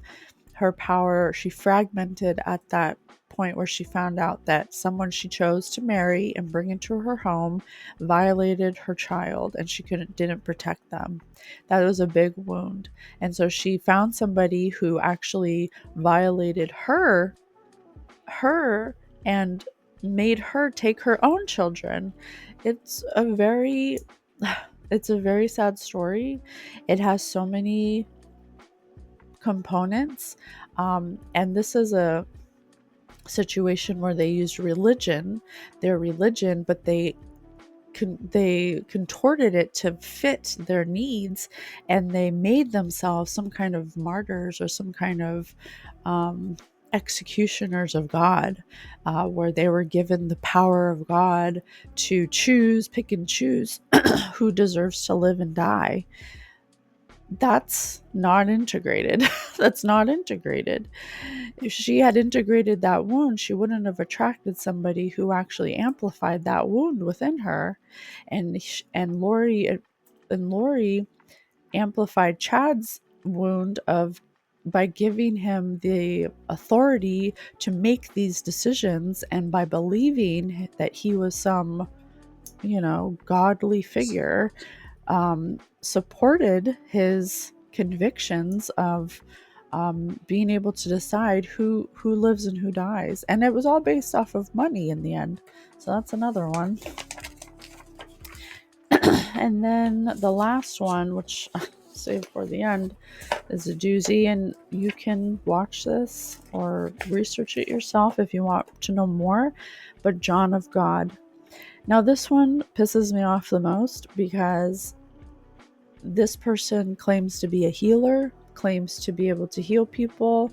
her power. She fragmented at that point where she found out that someone she chose to marry and bring into her home violated her child, and she didn't protect them. That was a big wound. And so she found somebody who actually violated her and made her take her own children. It's a very it's a very sad story. It has so many components. And this is a situation where they used their religion, but they contorted it to fit their needs, and they made themselves some kind of martyrs or some kind of executioners of God, where they were given the power of God to pick and choose who deserves to live and die. That's not integrated. That's not integrated. If she had integrated that wound, she wouldn't have attracted somebody who actually amplified that wound within her. And Lori amplified Chad's wound of by giving him the authority to make these decisions, and by believing that he was some, godly figure, supported his convictions of being able to decide who lives and who dies. And it was all based off of money in the end. So that's another one. And then the last one, which I saved for the end, is a doozy, and you can watch this or research it yourself if you want to know more. But John of God. Now, this one pisses me off the most because this person claims to be a healer, claims to be able to heal people,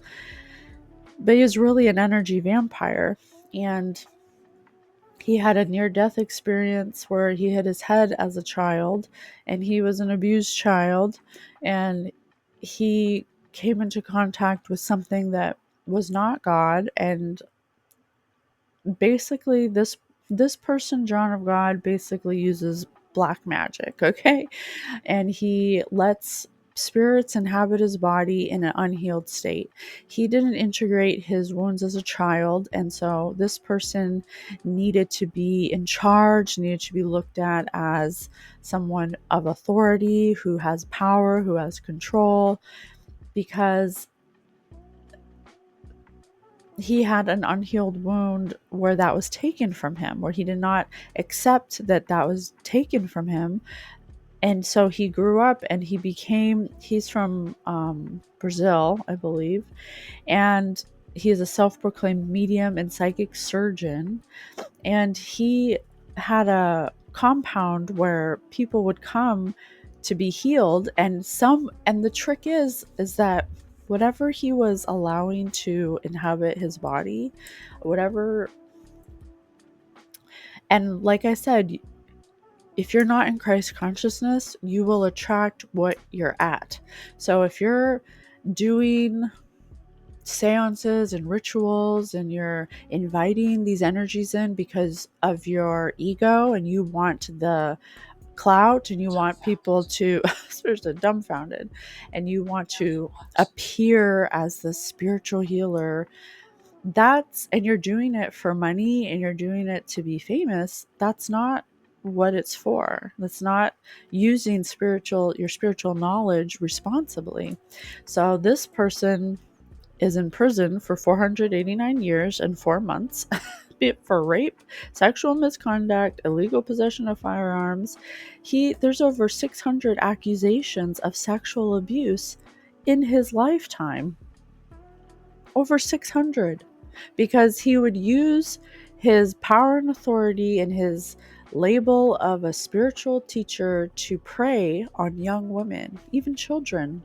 but he is really an energy vampire. And he had a near-death experience where he hit his head as a child, and he was an abused child, and he came into contact with something that was not God. And basically this person, John of God, basically uses black magic, okay? And he lets spirits inhabit his body in an unhealed state. He didn't integrate his wounds as a child, and so this person needed to be in charge, needed to be looked at as someone of authority, who has power, who has control, because he had an unhealed wound where that was taken from him, where he did not accept that that was taken from him. And so he grew up and he's from Brazil, I believe. And he is a self-proclaimed medium and psychic surgeon. And he had a compound where people would come to be healed. And the trick is that whatever he was allowing to inhabit his body, whatever, and like I said, if you're not in Christ consciousness, you will attract what you're at. So if you're doing seances and rituals and you're inviting these energies in because of your ego, and you want the clout, and you want people to especially dumbfounded, and you want to appear as the spiritual healer, and you're doing it for money and you're doing it to be famous, that's not what it's for. That's not using your spiritual knowledge responsibly. So this person is in prison for 489 years and 4 months for rape, sexual misconduct, illegal possession of firearms. There's over 600 accusations of sexual abuse in his lifetime. Over 600. Because he would use his power and authority and his label of a spiritual teacher to prey on young women, even children.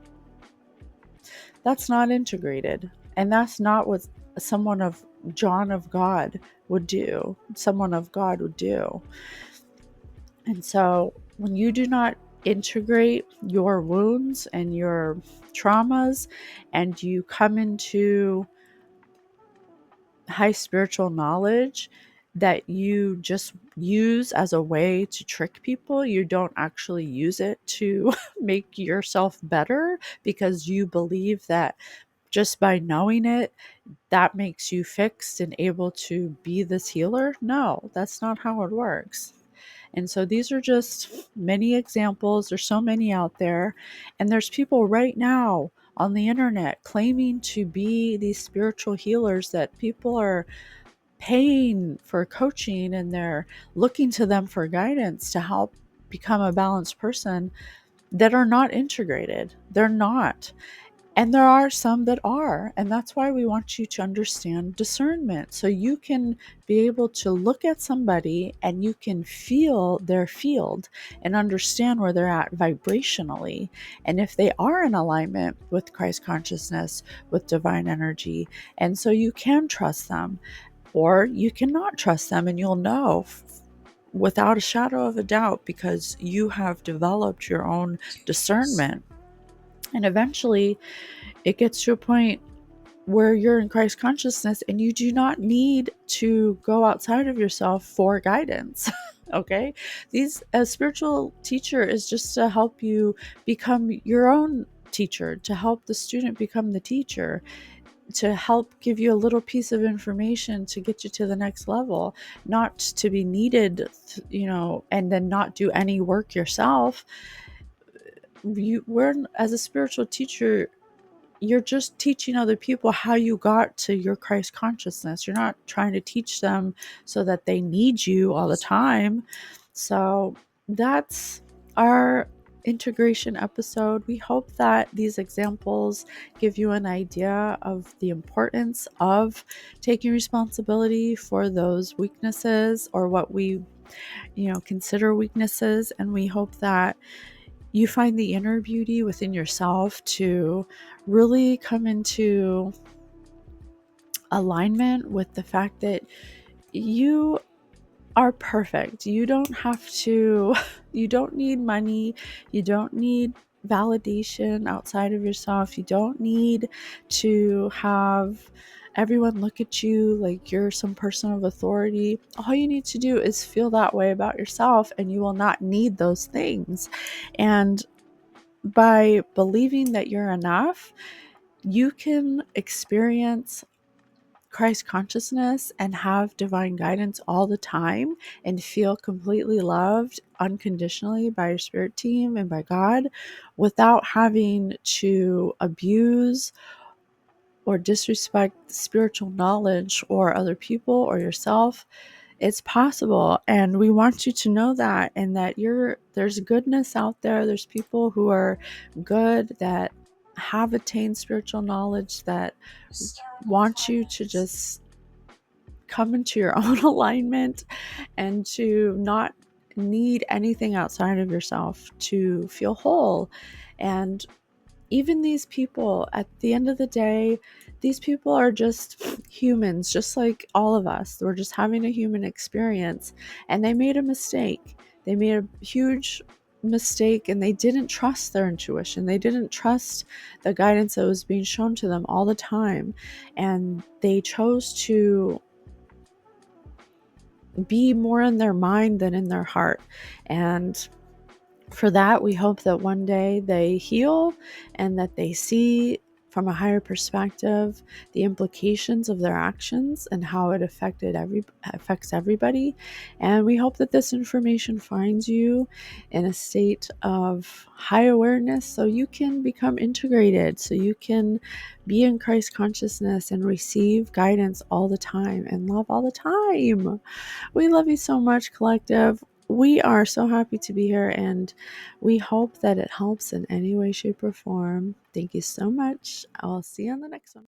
That's not integrated. And that's not what someone of John of God would do. Someone of God would do. And so when you do not integrate your wounds and your traumas, and you come into high spiritual knowledge that you just use as a way to trick people, you don't actually use it to make yourself better because you believe that just by knowing it, that makes you fixed and able to be this healer. No, that's not how it works. And so these are just many examples. There's so many out there. And there's people right now on the internet claiming to be these spiritual healers that people are paying for coaching, and they're looking to them for guidance to help become a balanced person, that are not integrated. They're not. And there are some that are. And that's why we want you to understand discernment. So you can be able to look at somebody and you can feel their field and understand where they're at vibrationally. And if they are in alignment with Christ consciousness, with divine energy. And so you can trust them, or you cannot trust them, and you'll know without a shadow of a doubt because you have developed your own discernment. And eventually it gets to a point where you're in Christ consciousness and you do not need to go outside of yourself for guidance. Okay? A spiritual teacher is just to help you become your own teacher, to help the student become the teacher, to help give you a little piece of information to get you to the next level, not to be needed, and then not do any work yourself. As a spiritual teacher, you're just teaching other people how you got to your Christ consciousness. You're not trying to teach them so that they need you all the time. So that's our integration episode. We hope that these examples give you an idea of the importance of taking responsibility for those weaknesses, or what we consider weaknesses. And we hope that you find the inner beauty within yourself to really come into alignment with the fact that you are perfect. You don't have to, you don't need money. You don't need validation outside of yourself. You don't need to have everyone look at you like you're some person of authority. All you need to do is feel that way about yourself, and you will not need those things. And by believing that you're enough, you can experience Christ consciousness and have divine guidance all the time and feel completely loved unconditionally by your spirit team and by God, without having to abuse or disrespect spiritual knowledge or other people or yourself. It's possible, and we want you to know that, and that there's goodness out there. There's people who are good, that have attained spiritual knowledge, that want you to just come into your own alignment and to not need anything outside of yourself to feel whole. And even these people, at the end of the day, these people are just humans, just like all of us. We're just having a human experience, and they made a mistake. They made a huge mistake, and they didn't trust their intuition. They didn't trust the guidance that was being shown to them all the time. And they chose to be more in their mind than in their heart. And for that, we hope that one day they heal, and that they see from a higher perspective the implications of their actions and how it affects everybody. And we hope that this information finds you in a state of high awareness, so you can become integrated, so you can be in Christ consciousness and receive guidance all the time and love all the time. We love you so much, collective. We are so happy to be here, and we hope that it helps in any way, shape, or form. Thank you so much. I'll see you on the next one.